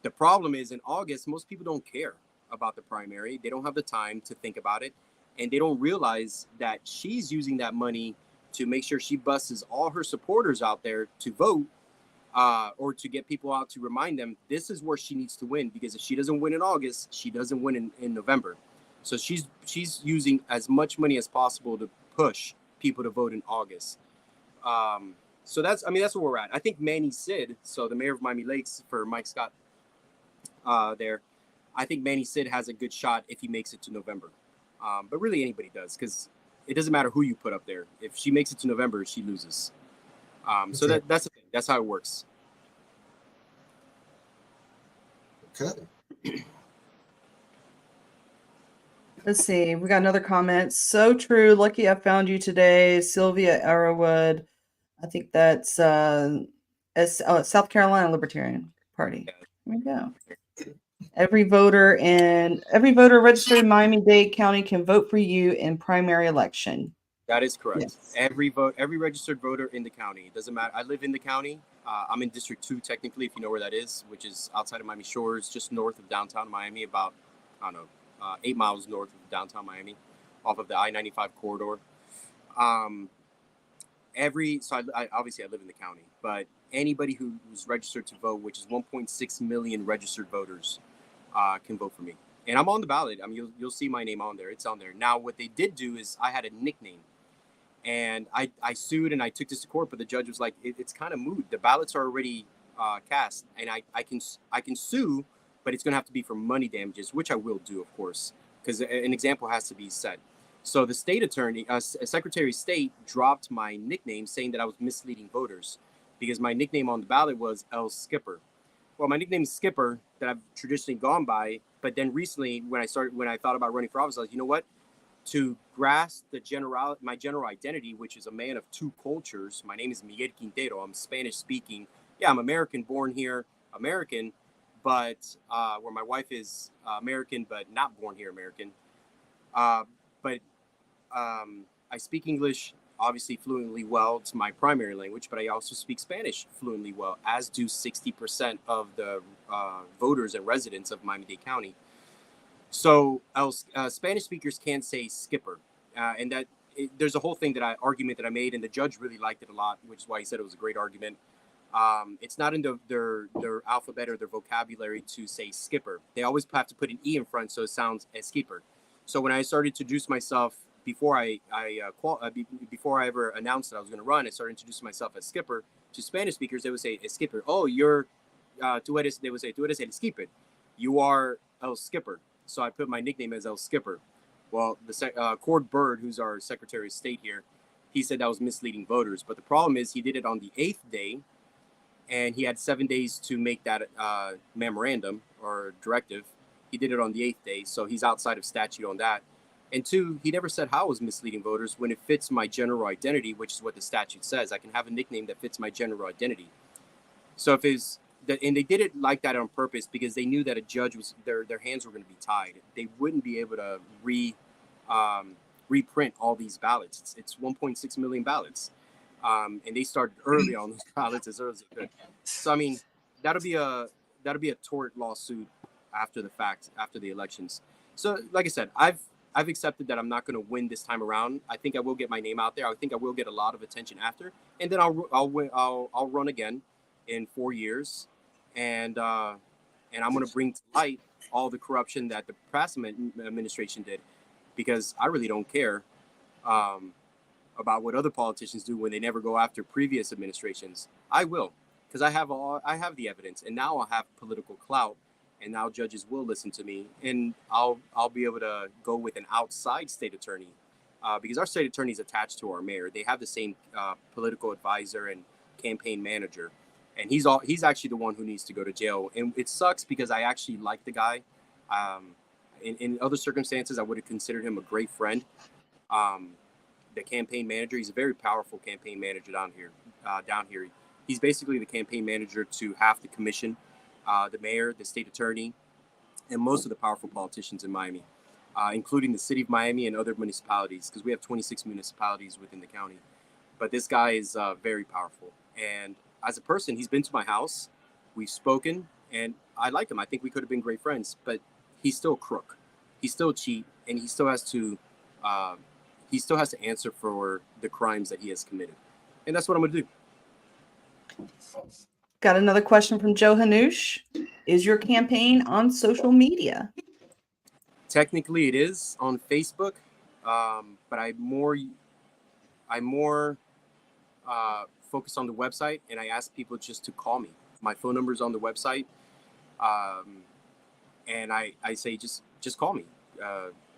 The problem is in August, most people don't care about the primary. They don't have the time to think about it. And they don't realize that she's using that money to make sure she busts all her supporters out there to vote or to get people out to remind them this is where she needs to win, because if she doesn't win in August, she doesn't win in November. So she's using as much money as possible to push people to vote in August. So that's where we're at. I think Manny Sid, so the mayor of Miami Lakes for Mike Scott there, I think Manny Sid has a good shot if he makes it to November. But really anybody does, because it doesn't matter who you put up there. If she makes it to November, she loses. So that's the thing. That's how it works. Okay. Let's see. We got another comment. So true. Lucky I found you today, Sylvia Arrowwood. I think that's South Carolina Libertarian Party. There we go. Every voter registered in Miami-Dade County can vote for you in primary election. That is correct. Yes. Every registered voter in the county. It doesn't matter. I live in the county. I'm in District 2, technically, if you know where that is, which is outside of Miami Shores, just north of downtown Miami, about, 8 miles north of downtown Miami, off of the I-95 corridor. I obviously live in the county, but anybody who's registered to vote, which is 1.6 million registered voters, can vote for me. And I'm on the ballot. I mean, you'll see my name on there. It's on there. Now, what they did do is I had a nickname. And I sued and I took this to court, but the judge was like, it's kind of moot. The ballots are already cast, and I can sue, but it's going to have to be for money damages, which I will do, of course, because an example has to be set. So the state attorney, Secretary of State, dropped my nickname, saying that I was misleading voters because my nickname on the ballot was El Skipper. Well, my nickname is Skipper that I've traditionally gone by, but then recently when I thought about running for office, I was like, you know what? To grasp my general identity, which is a man of two cultures. My name is Miguel Quintero. I'm Spanish speaking. Yeah, I'm American, born here, American, but where my wife is American, but not born here, American. But I speak English, obviously fluently well. It's my primary language, but I also speak Spanish fluently well, as do 60% of the voters and residents of Miami-Dade County. So Spanish speakers can't say skipper, and there's a whole argument that I made, and the judge really liked it a lot, which is why he said it was a great argument. It's not in their alphabet or their vocabulary to say skipper. They always have to put an E in front, so it sounds as skipper. So when I started to introduce myself before I ever announced that I was going to run, I started introducing myself as skipper to Spanish speakers. They would say skipper. Oh, you're they would say tú eres el skipper. You are El Skipper. So I put my nickname as El Skipper. Well, Cord Bird, who's our Secretary of State here, he said that was misleading voters. But the problem is he did it on the 8th day, and he had 7 days to make that memorandum or directive. He did it on the 8th day, so he's outside of statute on that. And 2, he never said how it was misleading voters when it fits my general identity, which is what the statute says. I can have a nickname that fits my general identity. So if it's and they did it like that on purpose because they knew that a judge was their hands were going to be tied. They wouldn't be able to reprint all these ballots. It's 1.6 million ballots, and they started early on those ballots as early as they could. So I mean, that'll be a tort lawsuit after the fact, after the elections. So like I said, I've accepted that I'm not going to win this time around. I think I will get my name out there. I think I will get a lot of attention after, and then I'll run again in 4 years, and I'm going to bring to light all the corruption that the past administration did, because I really don't care about what other politicians do when they never go after previous administrations. I will, because I have the evidence, and now I'll have political clout, and now judges will listen to me, and I'll be able to go with an outside state attorney, because our state attorney is attached to our mayor. They have the same political advisor and campaign manager. And he's actually the one who needs to go to jail. And it sucks because I actually like the guy. In other circumstances, I would have considered him a great friend. The campaign manager, he's a very powerful campaign manager down here. He's basically the campaign manager to half the commission, the mayor, the state attorney, and most of the powerful politicians in Miami, including the city of Miami and other municipalities, because we have 26 municipalities within the county. But this guy is very powerful. And as a person, he's been to my house, we've spoken, and I like him. I think we could have been great friends, but he's still a crook. He's still a cheat, and he still has to answer for the crimes that he has committed. And that's what I'm going to do. Got another question from Joe Hanush. Is your campaign on social media? Technically, it is on Facebook, but I'm more focus on the website, and I ask people just to call me. My phone number is on the website, and I say just call me.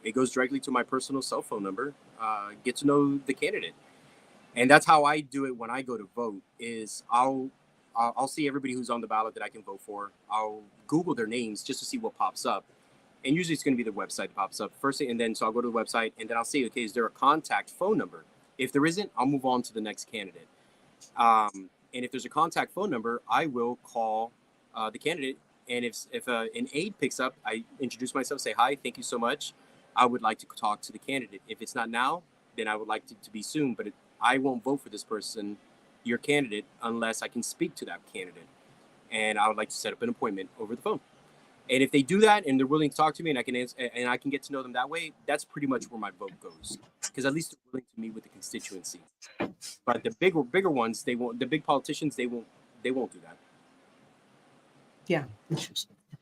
It goes directly to my personal cell phone number. Get to know the candidate, and that's how I do it when I go to vote. Is I'll I'll see everybody who's on the ballot that I can vote for. I'll Google their names just to see what pops up. And usually it's going to be the website that pops up first. And then so I'll go to the website and then I'll say, okay, is there a contact phone number? If there isn't, I'll move on to the next candidate. And if there's a contact phone number, I will call the candidate. And if an aide picks up, I introduce myself, say, hi, thank you so much. I would like to talk to the candidate. If it's not now, then I would like to be soon. But I won't vote for this person, your candidate, unless I can speak to that candidate. And I would like to set up an appointment over the phone. And if they do that and they're willing to talk to me and I can get to know them that way, that's pretty much where my vote goes. Because at least they're willing to meet with the constituency. But the bigger ones, they won't. The big politicians, they won't do that. Yeah.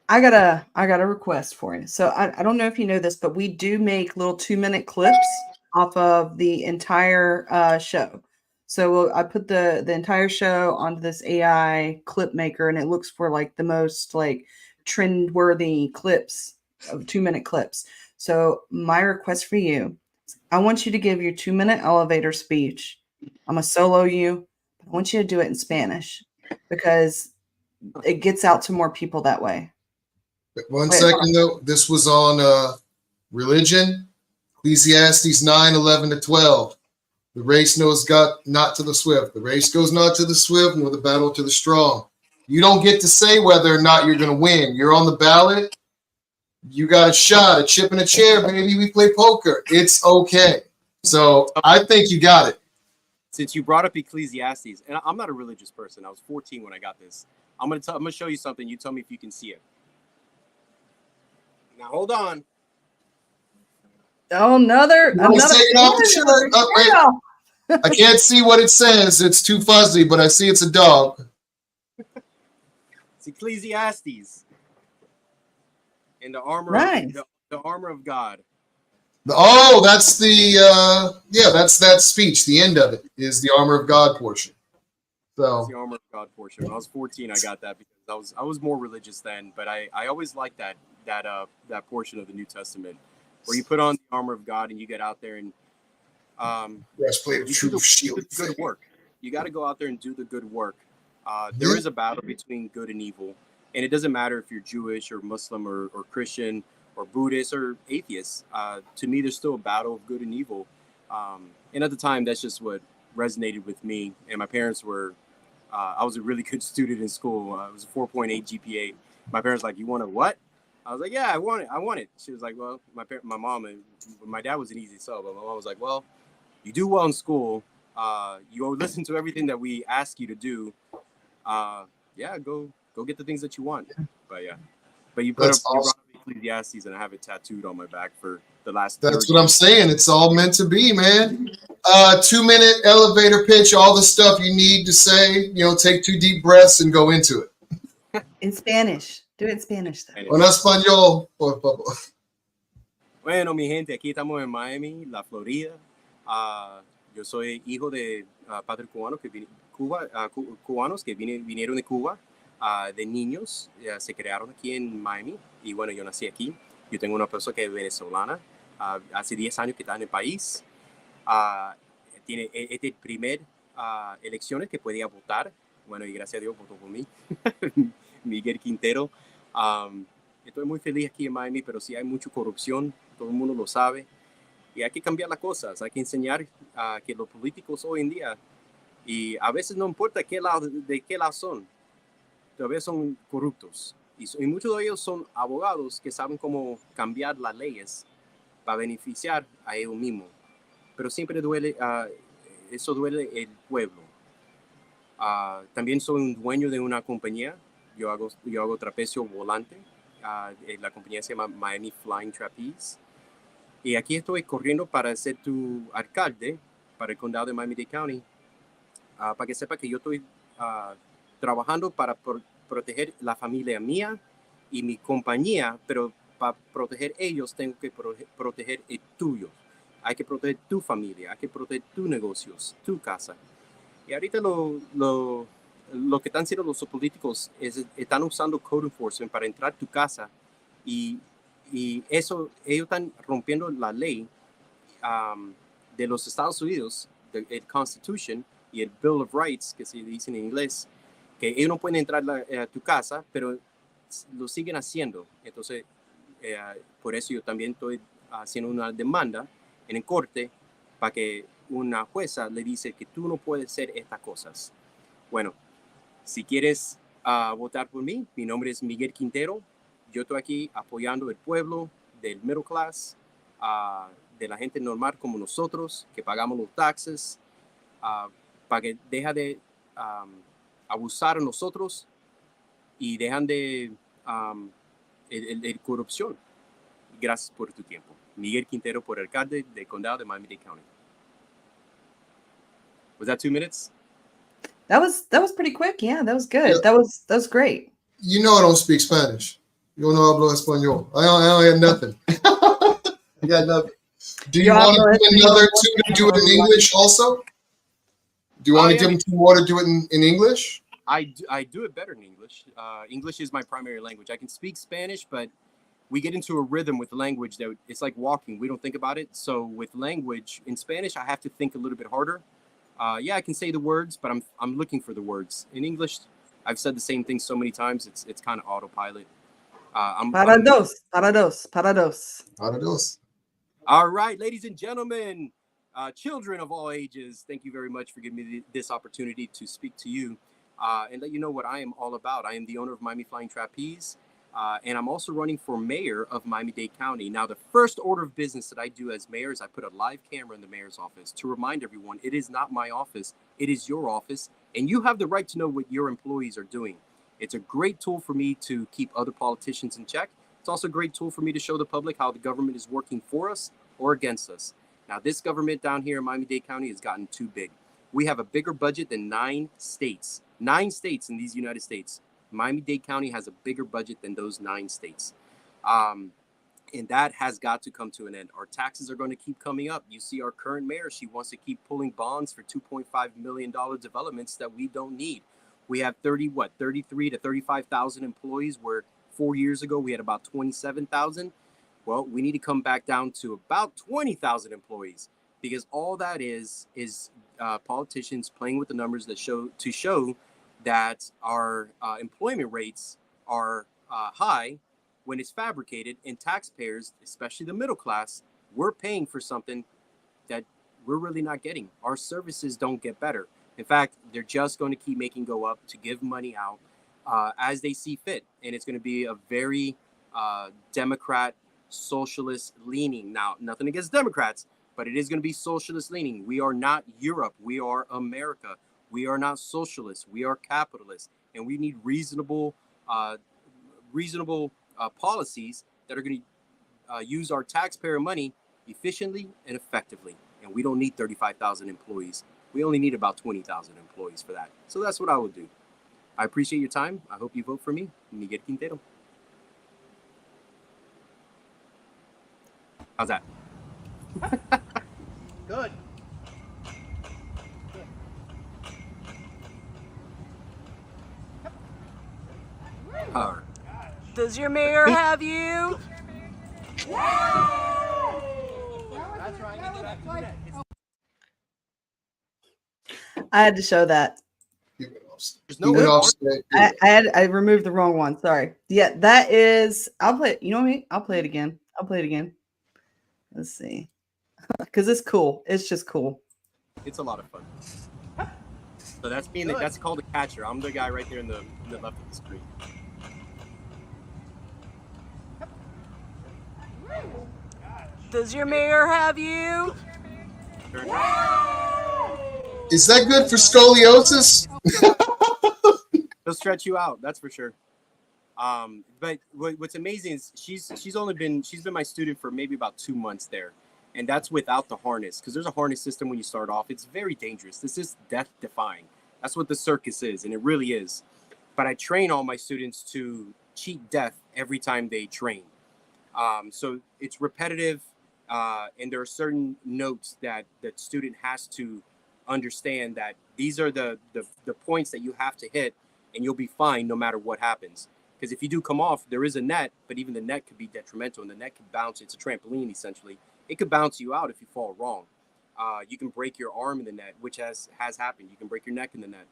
I got a request for you. So I don't know if you know this, but we do make little 2-minute clips off of the entire show. So I put the entire show onto this AI clip maker, and it looks for like the most like trend-worthy clips of 2-minute clips. So my request for you, I want you to give your 2-minute elevator speech. I'm gonna solo you. I want you to do it in Spanish because it gets out to more people that way. One second though, this was on religion, Ecclesiastes 9:11-12. The race knows God not to the swift. The race goes not to the swift, nor the battle to the strong. You don't get to say whether or not you're going to win. You're on the ballot. You got a shot, a chip in a chair. Maybe we play poker. It's okay. So I think you got it. Since you brought up Ecclesiastes, and I'm not a religious person. I was 14 when I got this. I'm gonna show you something. You tell me if you can see it. Now hold on. Oh, another. Take it off the shirt. I can't see what it says. It's too fuzzy, but I see it's a dog. It's Ecclesiastes. In the armor, the armor of God. That's that's that speech. The end of it is the armor of God portion. So that's the armor of God portion. When I was 14, I got that because I was more religious then, but I always liked that portion of the New Testament where you put on the armor of God and you get out there and breastplate of truth, shield, good work. You got to go out there and do the good work. There is a battle between good and evil, and it doesn't matter if you're Jewish or Muslim or Christian or Buddhist or atheist. To me, there's still a battle of good and evil. And at the time, that's just what resonated with me. And my parents were, I was a really good student in school. It was a 4.8 GPA. My parents were like, you want a what? I was like, yeah, I want it. She was like, well, my mom and my dad was an easy sell, but my mom was like, well, you do well in school. You listen to everything that we ask you to do. Go get the things that you want. But you brought up Ecclesiastes, and I have it tattooed on my back for the last. That's what I'm saying. It's all meant to be, man. 2-minute elevator pitch, all the stuff you need to say. Take 2 deep breaths and go into it. In Spanish. Do it in Spanish. Though. En español, por favor. Bueno, mi gente, aquí estamos en Miami, la Florida. Yo soy hijo de padres cubanos cubanos que vinieron de Cuba. De niños, se crearon aquí en Miami. Y bueno, yo nací aquí. Yo tengo una persona que es venezolana. Hace 10 años que está en el país. Tiene este primer elecciones que podía votar. Bueno, y gracias a Dios votó por mí. Miguel Quintero. Estoy muy feliz aquí en Miami, pero sí hay mucha corrupción. Todo el mundo lo sabe. Y hay que cambiar las cosas. Hay que enseñar que los políticos hoy en día, y a veces no importa de qué lado son, todavía son corruptos. Y muchos de ellos son abogados que saben cómo cambiar las leyes para beneficiar a ellos mismos. Pero siempre duele, eso duele el pueblo. También soy un dueño de una compañía. Yo hago trapecio volante. La compañía se llama Miami Flying Trapeze. Y aquí estoy corriendo para ser tu alcalde para el condado de Miami-Dade County. Para que sepa que yo estoy trabajando para proteger la familia mía y mi compañía, pero para proteger ellos tengo que proteger el tuyo. Hay que proteger tu familia, hay que proteger tus negocios, tu casa. Y ahorita lo que están haciendo los políticos están usando code enforcement para entrar a tu casa y eso, ellos están rompiendo la ley de los Estados Unidos, el Constitution y el Bill of Rights, que se dice en inglés, que ellos no pueden entrar a tu casa, pero lo siguen haciendo. Entonces, por eso yo también estoy haciendo una demanda en el corte para que una jueza le dice que tú no puedes hacer estas cosas. Bueno, si quieres votar por mí, mi nombre es Miguel Quintero. Yo estoy aquí apoyando el pueblo, del middle class, de la gente normal como nosotros, que pagamos los taxes, para que deja de abusar a nosotros y dejan de corrupción. Gracias por tu tiempo. Miguel Quintero, por alcalde del condado de Miami-Dade County. Was that 2 minutes? That was pretty quick. Yeah, that was good. Yeah. That was great. You know I don't speak Spanish. Yo no hablo español. I don't have nothing. I got nothing. Do you want to do another two to do it in English also? Do you want to give them 2 more to do it in English? I do it better in English. English is my primary language. I can speak Spanish, but we get into a rhythm with language that it's like walking. We don't think about it. So with language in Spanish, I have to think a little bit harder. Yeah, I can say the words, but I'm looking for the words. In English, I've said the same thing so many times. It's kind of autopilot. Para dos. All right, ladies and gentlemen, children of all ages, thank you very much for giving me this opportunity to speak to you and let you know what I am all about. I am the owner of Miami Flying Trapeze, and I'm also running for mayor of Miami-Dade County. Now, the first order of business that I do as mayor is I put a live camera in the mayor's office to remind everyone it is not my office, it is your office, and you have the right to know what your employees are doing. It's a great tool for me to keep other politicians in check. It's also a great tool for me to show the public how the government is working for us or against us. Now, this government down here in Miami-Dade County has gotten too big. We have a bigger budget than 9 states. 9 states in these United States. Miami-Dade County has a bigger budget than those 9 states. And that has got to come to an end. Our taxes are going to keep coming up. You see our current mayor, she wants to keep pulling bonds for $2.5 million developments that we don't need. We have 33 to 35,000 employees, where 4 years ago we had about 27,000. Well, we need to come back down to about 20,000 employees, because all that is politicians playing with the numbers that show that our employment rates are high when it's fabricated, and taxpayers, especially the middle class, we're paying for something that we're really not getting. Our services don't get better. In fact, they're just going to keep making go up to give money out as they see fit. And it's going to be a very Democrat, socialist leaning. Now, nothing against Democrats, but it is going to be socialist leaning. We are not Europe. We are America. We are not socialists. We are capitalists. And we need reasonable policies that are going to use our taxpayer money efficiently and effectively. And we don't need 35,000 employees. We only need about 20,000 employees for that. So that's what I would do. I appreciate your time. I hope you vote for me, Miguel Quintero. How's that? Good. All right. Does your mayor have you? I had to show that. I removed the wrong one. Sorry. Yeah, that is. I'll play it. You know me. I'll play it again. Let's see. Because it's cool. It's just cool. It's a lot of fun. So that's me. That's called a catcher. I'm the guy right there in the left of the screen. Does your mayor have you? Is that good for scoliosis? They'll stretch you out, that's for sure. But what's amazing is she's been my student for maybe about 2 months there, and that's without the harness, because there's a harness system when you start off. It's very dangerous. This is death-defying. That's what the circus is, and it really is. But I train all my students to cheat death every time they train. So it's repetitive, and there are certain notes that the student has to understand, that these are the points that you have to hit, and you'll be fine no matter what happens. Because if you do come off, there is a net, but even the net could be detrimental, and the net could bounce. It's a trampoline, essentially. It could bounce you out if you fall wrong. You can break your arm in the net, which has happened. You can break your neck in the net.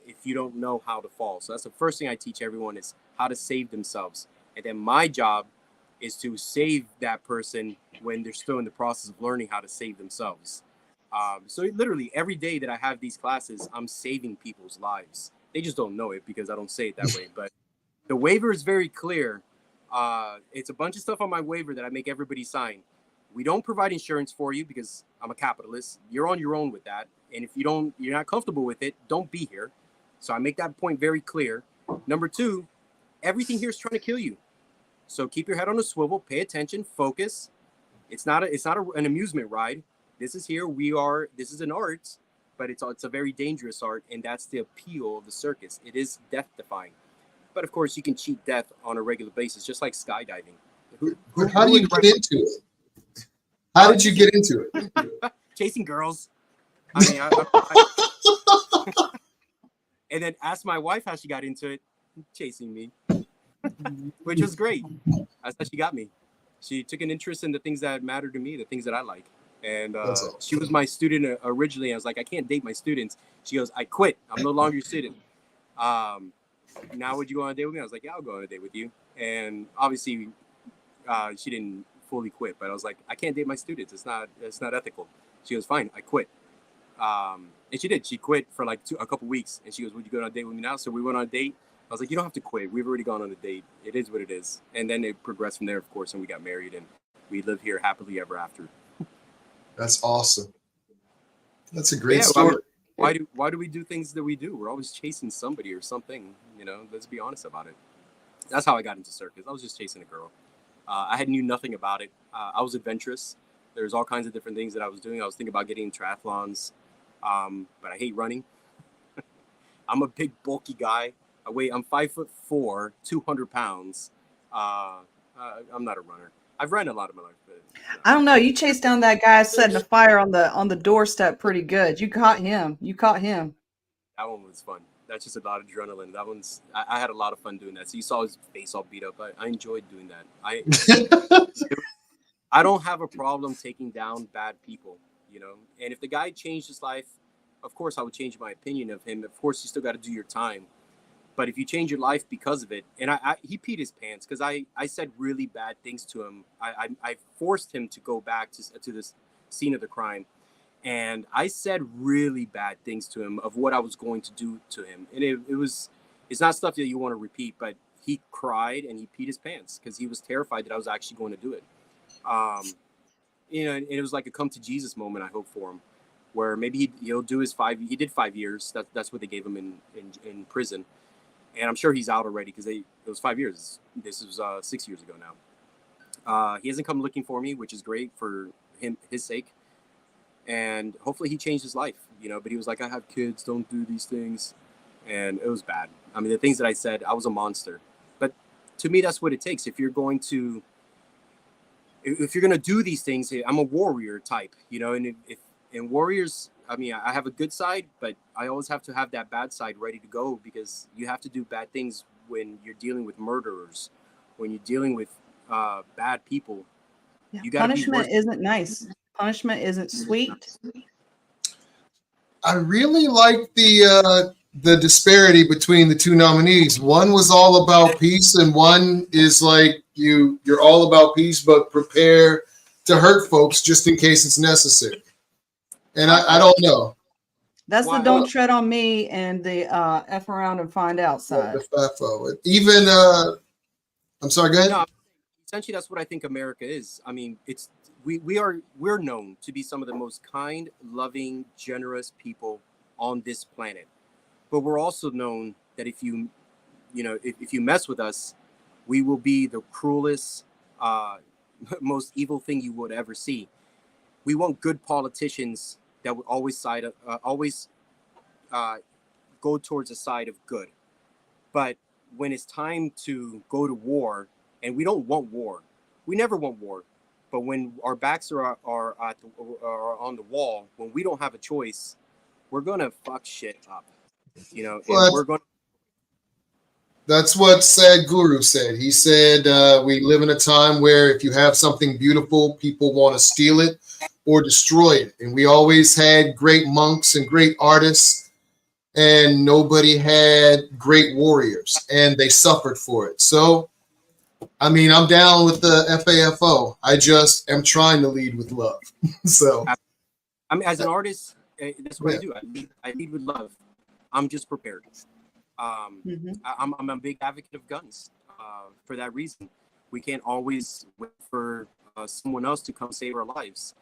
if you don't know how to fall. So that's the first thing I teach everyone is how to save themselves. And then my job is to save that person when they're still in the process of learning how to save themselves. So literally every day that I have these classes, I'm saving people's lives. They just don't know it because I don't say it that way. But the waiver is very clear. It's a bunch of stuff on my waiver that I make everybody sign. We don't provide insurance for you because I'm a capitalist. You're on your own with that. And if you're not comfortable with it, don't be here. So I make that point very clear. Number two, everything here is trying to kill you. So keep your head on a swivel, pay attention, focus. It's not an amusement ride. This is here. This is an art, but it's a very dangerous art. And that's the appeal of the circus. It is death defying. But of course you can cheat death on a regular basis, just like skydiving. But how do you get into it? How did you get into it? Chasing girls. I mean, and then ask my wife how she got into it, chasing me, which was great. That's how she got me. She took an interest in the things that matter to me, the things that I like. And awesome. She was my student originally. I was like, I can't date my students. She goes, I quit. I'm no longer your student. Now would you go on a date with me? I was like, yeah, I'll go on a date with you. And obviously, she didn't fully quit, but I was like, I can't date my students. It's not ethical. She goes, fine, I quit. And she did. She quit for like a couple weeks, and she goes, would you go on a date with me now? So we went on a date. I was like, you don't have to quit. We've already gone on a date. It is what it is. And then it progressed from there, of course, and we got married, and we live here happily ever after. That's awesome. That's a great story. Why do we do things that we do? We're always chasing somebody or something, let's be honest about it. That's how I got into circus. I was just chasing a girl. I knew nothing about it. I was adventurous. There's all kinds of different things that I was doing. I was thinking about getting triathlons, but I hate running. I'm a big, bulky guy. I'm 5'4", 200 pounds. I'm not a runner. I've run a lot of my life. But, I don't know. You chased down that guy setting a fire on the doorstep pretty good. You caught him. That one was fun. That's just a lot of adrenaline. That one's. I had a lot of fun doing that. So you saw his face all beat up. I enjoyed doing that. I don't have a problem taking down bad people, And if the guy changed his life, of course I would change my opinion of him. Of course, you still got to do your time. But if you change your life because of it, and he peed his pants because I said really bad things to him. I forced him to go back to this scene of the crime. And I said really bad things to him of what I was going to do to him. And it's not stuff that you want to repeat, but he cried and he peed his pants because he was terrified that I was actually going to do it. And it was like a come to Jesus moment, I hope, for him, where maybe he'll do he did 5 years. That's what they gave him in prison. And I'm sure he's out already because it was 5 years. This was 6 years ago now. He hasn't come looking for me, which is great for his sake. And hopefully he changed his life, but he was like, I have kids, don't do these things. And it was bad. I mean, the things that I said, I was a monster. But to me, that's what it takes. If you're going to do these things, I'm a warrior type, and and warriors, I mean, I have a good side, but I always have to have that bad side ready to go because you have to do bad things when you're dealing with murderers, when you're dealing with bad people. Yeah, you gotta punishment isn't nice. Punishment isn't sweet. I really like the disparity between the two nominees. One was all about peace, and one is like you're all about peace, but prepare to hurt folks just in case it's necessary. And I don't know. That's the don't tread on me and the F around and find out side. The FAFO. Even I'm sorry, go ahead. No, essentially, that's what I think America is. I mean, we're known to be some of the most kind, loving, generous people on this planet. But we're also known that if you mess with us, we will be the cruelest, most evil thing you would ever see. We want good politicians that would always go towards the side of good. But when it's time to go to war, and we don't want war, we never want war. But when our backs are on the wall, when we don't have a choice, we're gonna fuck shit up, Well, we're going. That's what Sadhguru said. He said, we live in a time where if you have something beautiful, people want to steal it or destroy it. And we always had great monks and great artists and nobody had great warriors, and they suffered for it. So, I mean, I'm down with the FAFO. I just am trying to lead with love. So, I mean, as an artist, that's what I do. I lead with love. I'm just prepared. I'm a big advocate of guns for that reason. We can't always wait for someone else to come save our lives.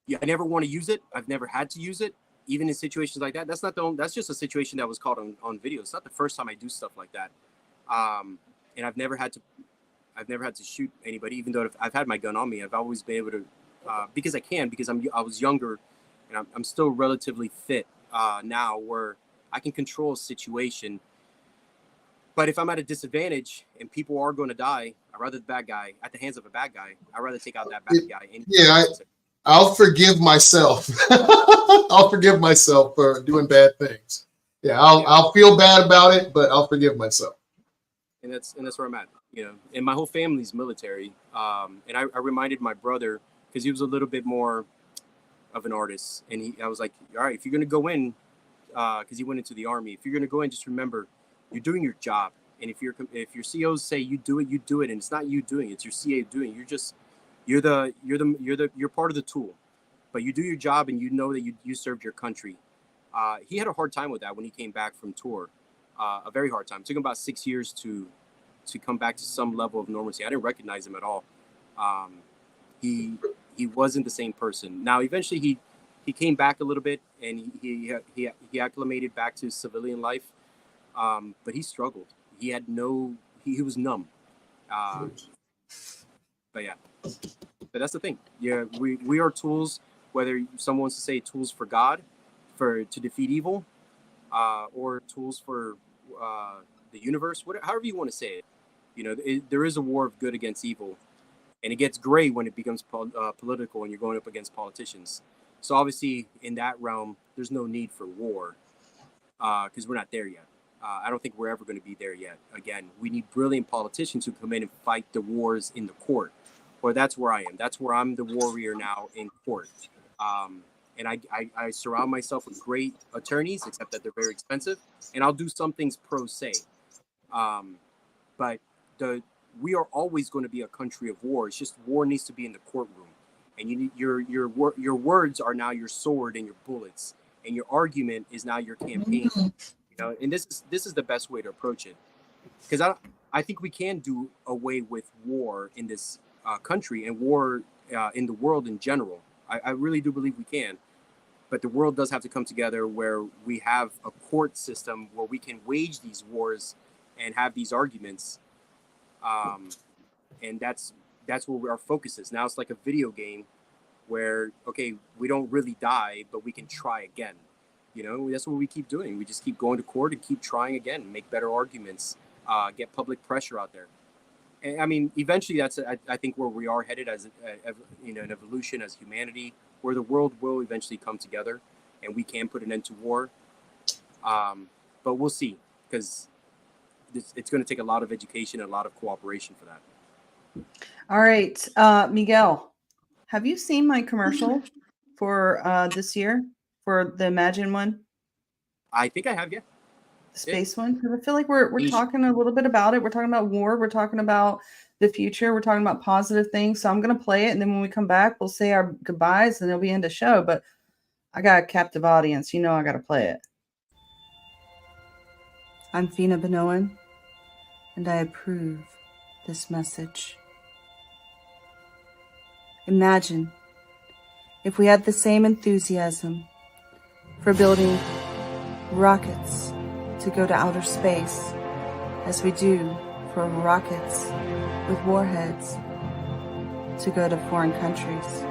Yeah, I never want to use it. I've never had to use it, even in situations like that. That's not the only, that's just a situation that was caught on video. It's not the first time I do stuff like that. And I've never had to shoot anybody, even though I've had my gun on me. I've always been able to, because I was younger, and I'm still relatively fit now, where I can control a situation. But if I'm at a disadvantage and people are going to die, I'd rather the bad guy at the hands of a bad guy. I'd rather take out that bad guy. Yeah, I'll forgive myself. I'll forgive myself for doing bad things. Yeah, I'll feel bad about it, but I'll forgive myself. And that's where I'm at, you know. And my whole family's military. And I reminded my brother, because he was a little bit more of an artist, and I was like, all right, if you're gonna go in, because he went into the Army, if you're gonna go in, just remember, you're doing your job. And if your COs say you do it, and it's not you doing it, it's your CA doing it. You're part of the tool, but you do your job, and you know that you served your country. He had a hard time with that when he came back from tour, a very hard time. It took him about 6 years to come back to some level of normalcy. I didn't recognize him at all. He wasn't the same person. Now, eventually he came back a little bit, and he acclimated back to civilian life. But he struggled. He was numb. But yeah, but that's the thing. Yeah, we are tools, whether someone wants to say tools for God, to defeat evil, or tools for the universe, however you want to say it. You know, there is a war of good against evil, and it gets gray when it becomes political and you're going up against politicians. So obviously, in that realm, there's no need for war, because we're not there yet. I don't think we're ever going to be there yet. Again, we need brilliant politicians who come in and fight the wars in the court. Or that's where I am. That's where I'm the warrior now in court. And I surround myself with great attorneys, except that they're very expensive. And I'll do some things pro se. But we are always going to be a country of war. It's just war needs to be in the courtroom. And you need your words are now your sword and your bullets. And your argument is now your campaign. You know, and this is the best way to approach it, because I think we can do away with war in this country and war in the world in general. I really do believe we can, but the world does have to come together where we have a court system where we can wage these wars and have these arguments, and that's where our focus is. Now it's like a video game where, okay, we don't really die, but we can try again. You know, that's what we keep doing. We just keep going to court and keep trying again, make better arguments, get public pressure out there. And I mean, eventually that's, I think, where we are headed as, an evolution as humanity, where the world will eventually come together and we can put an end to war. But we'll see, because it's going to take a lot of education and a lot of cooperation for that. All right. Miguel, have you seen my commercial for this year? For the Imagine one? I think I have, yeah. The space one? Because I feel like we're talking a little bit about it. We're talking about war. We're talking about the future. We're talking about positive things. So I'm going to play it. And then when we come back, we'll say our goodbyes and it'll be end the show. But I got a captive audience. You know I got to play it. I'm Feena Bonoan, and I approve this message. Imagine if we had the same enthusiasm for building rockets to go to outer space as we do for rockets with warheads to go to foreign countries.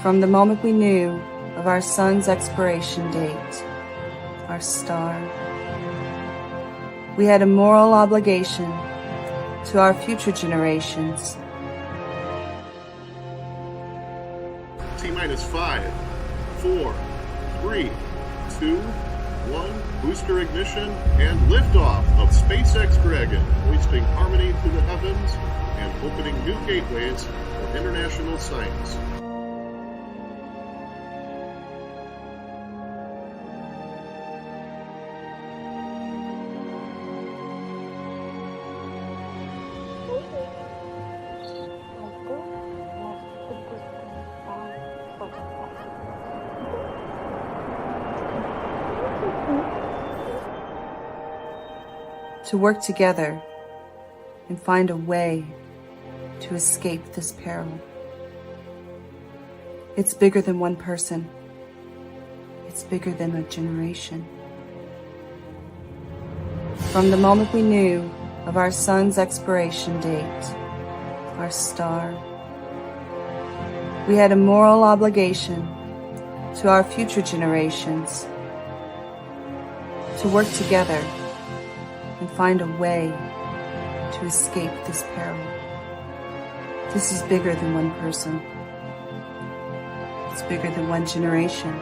From the moment we knew of our sun's expiration date, our star, we had a moral obligation to our future generations. T-minus 5, 4, 3, 2, 1. Booster ignition and liftoff of SpaceX Dragon, hoisting harmony to the heavens and opening new gateways for international science. to work together and find a way to escape this peril. It's bigger than one person. It's bigger than a generation. From the moment we knew of our son's expiration date, our star, we had a moral obligation to our future generations to work together and find a way to escape this peril. This is bigger than one person. It's bigger than one generation.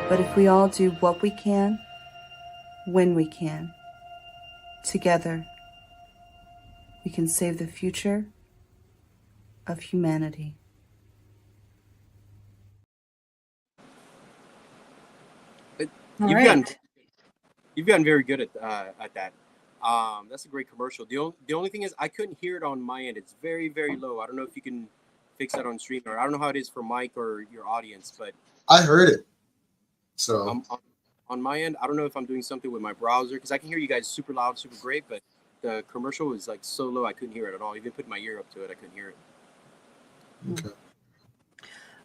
But if we all do what we can, when we can, together, we can save the future of humanity. You've gotten very good at that. That's a great commercial. The only thing is I couldn't hear it on my end. It's very, very low. I don't know if you can fix that on stream, or I don't know how it is for Mike or your audience, but I heard it. So on my end, I don't know if I'm doing something with my browser, because I can hear you guys super loud, super great, but the commercial was like so low I couldn't hear it at all. Even put my ear up to it, I couldn't hear it. Okay.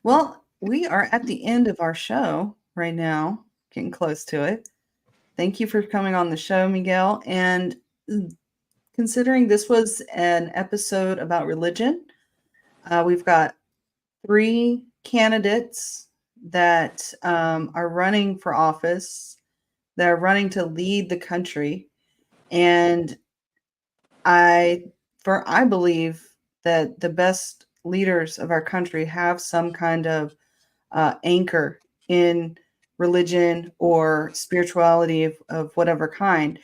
Well, we are at the end of our show right now, getting close to it. Thank you for coming on the show, Miguel. And considering this was an episode about religion, we've got 3 candidates that are running for office, that are running to lead the country. And I believe that the best leaders of our country have some kind of anchor in religion or spirituality of whatever kind.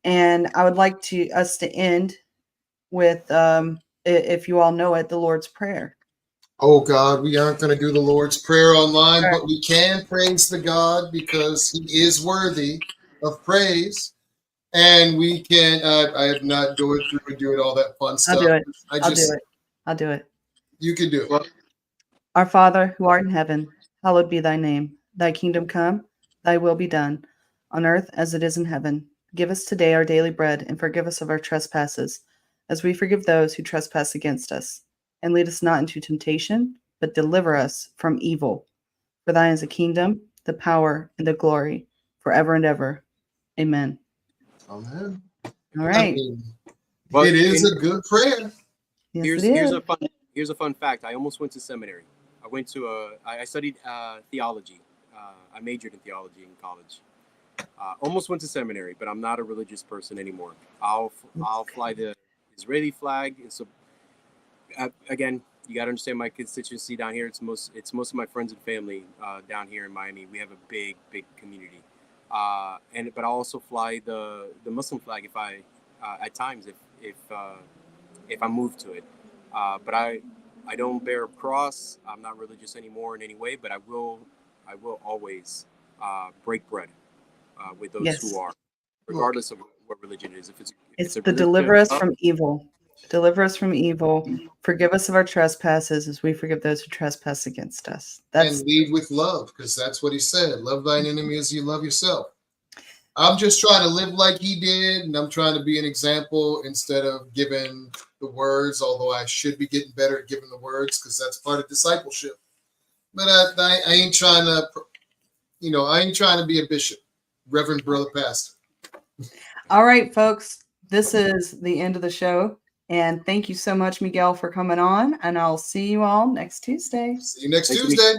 And I would like us to end with, if you all know it, the Lord's Prayer. Oh God, we aren't going to do the Lord's Prayer online, but we can praise the God because he is worthy of praise. And we can, I have not go through and doing all that fun stuff. I'll do it. I'll do it. You can do it. Our Father, who art in heaven, hallowed be thy name. Thy kingdom come, thy will be done, on earth as it is in heaven. Give us today our daily bread, and forgive us of our trespasses, as we forgive those who trespass against us. And lead us not into temptation, but deliver us from evil. For thine is the kingdom, the power, and the glory, forever and ever. Amen. Amen. All right. I mean, it is a good prayer. Yes, Here's a fun fact. I almost went to seminary. I studied theology. I majored in theology in college. Almost went to seminary, but I'm not a religious person anymore. I'll fly the Israeli flag. And so, again, you got to understand my constituency down here. It's most of my friends and family down here in Miami. We have a big community. But I also fly the Muslim flag if I at times if I move to it. But I don't bear a cross. I'm not religious anymore in any way, but I will always break bread with those who are, regardless of what religion it is. If it's the deliver us from evil. Deliver us from evil. Forgive us of our trespasses as we forgive those who trespass against us. And lead with love, because that's what he said. Love thine enemy as you love yourself. I'm just trying to live like he did, and I'm trying to be an example instead of giving the words, although I should be getting better at giving the words because that's part of discipleship. But I ain't trying to be a bishop, Reverend Brother Pastor. All right, folks, this is the end of the show. And thank you so much, Miguel, for coming on. And I'll see you all next Tuesday. See you next Tuesday.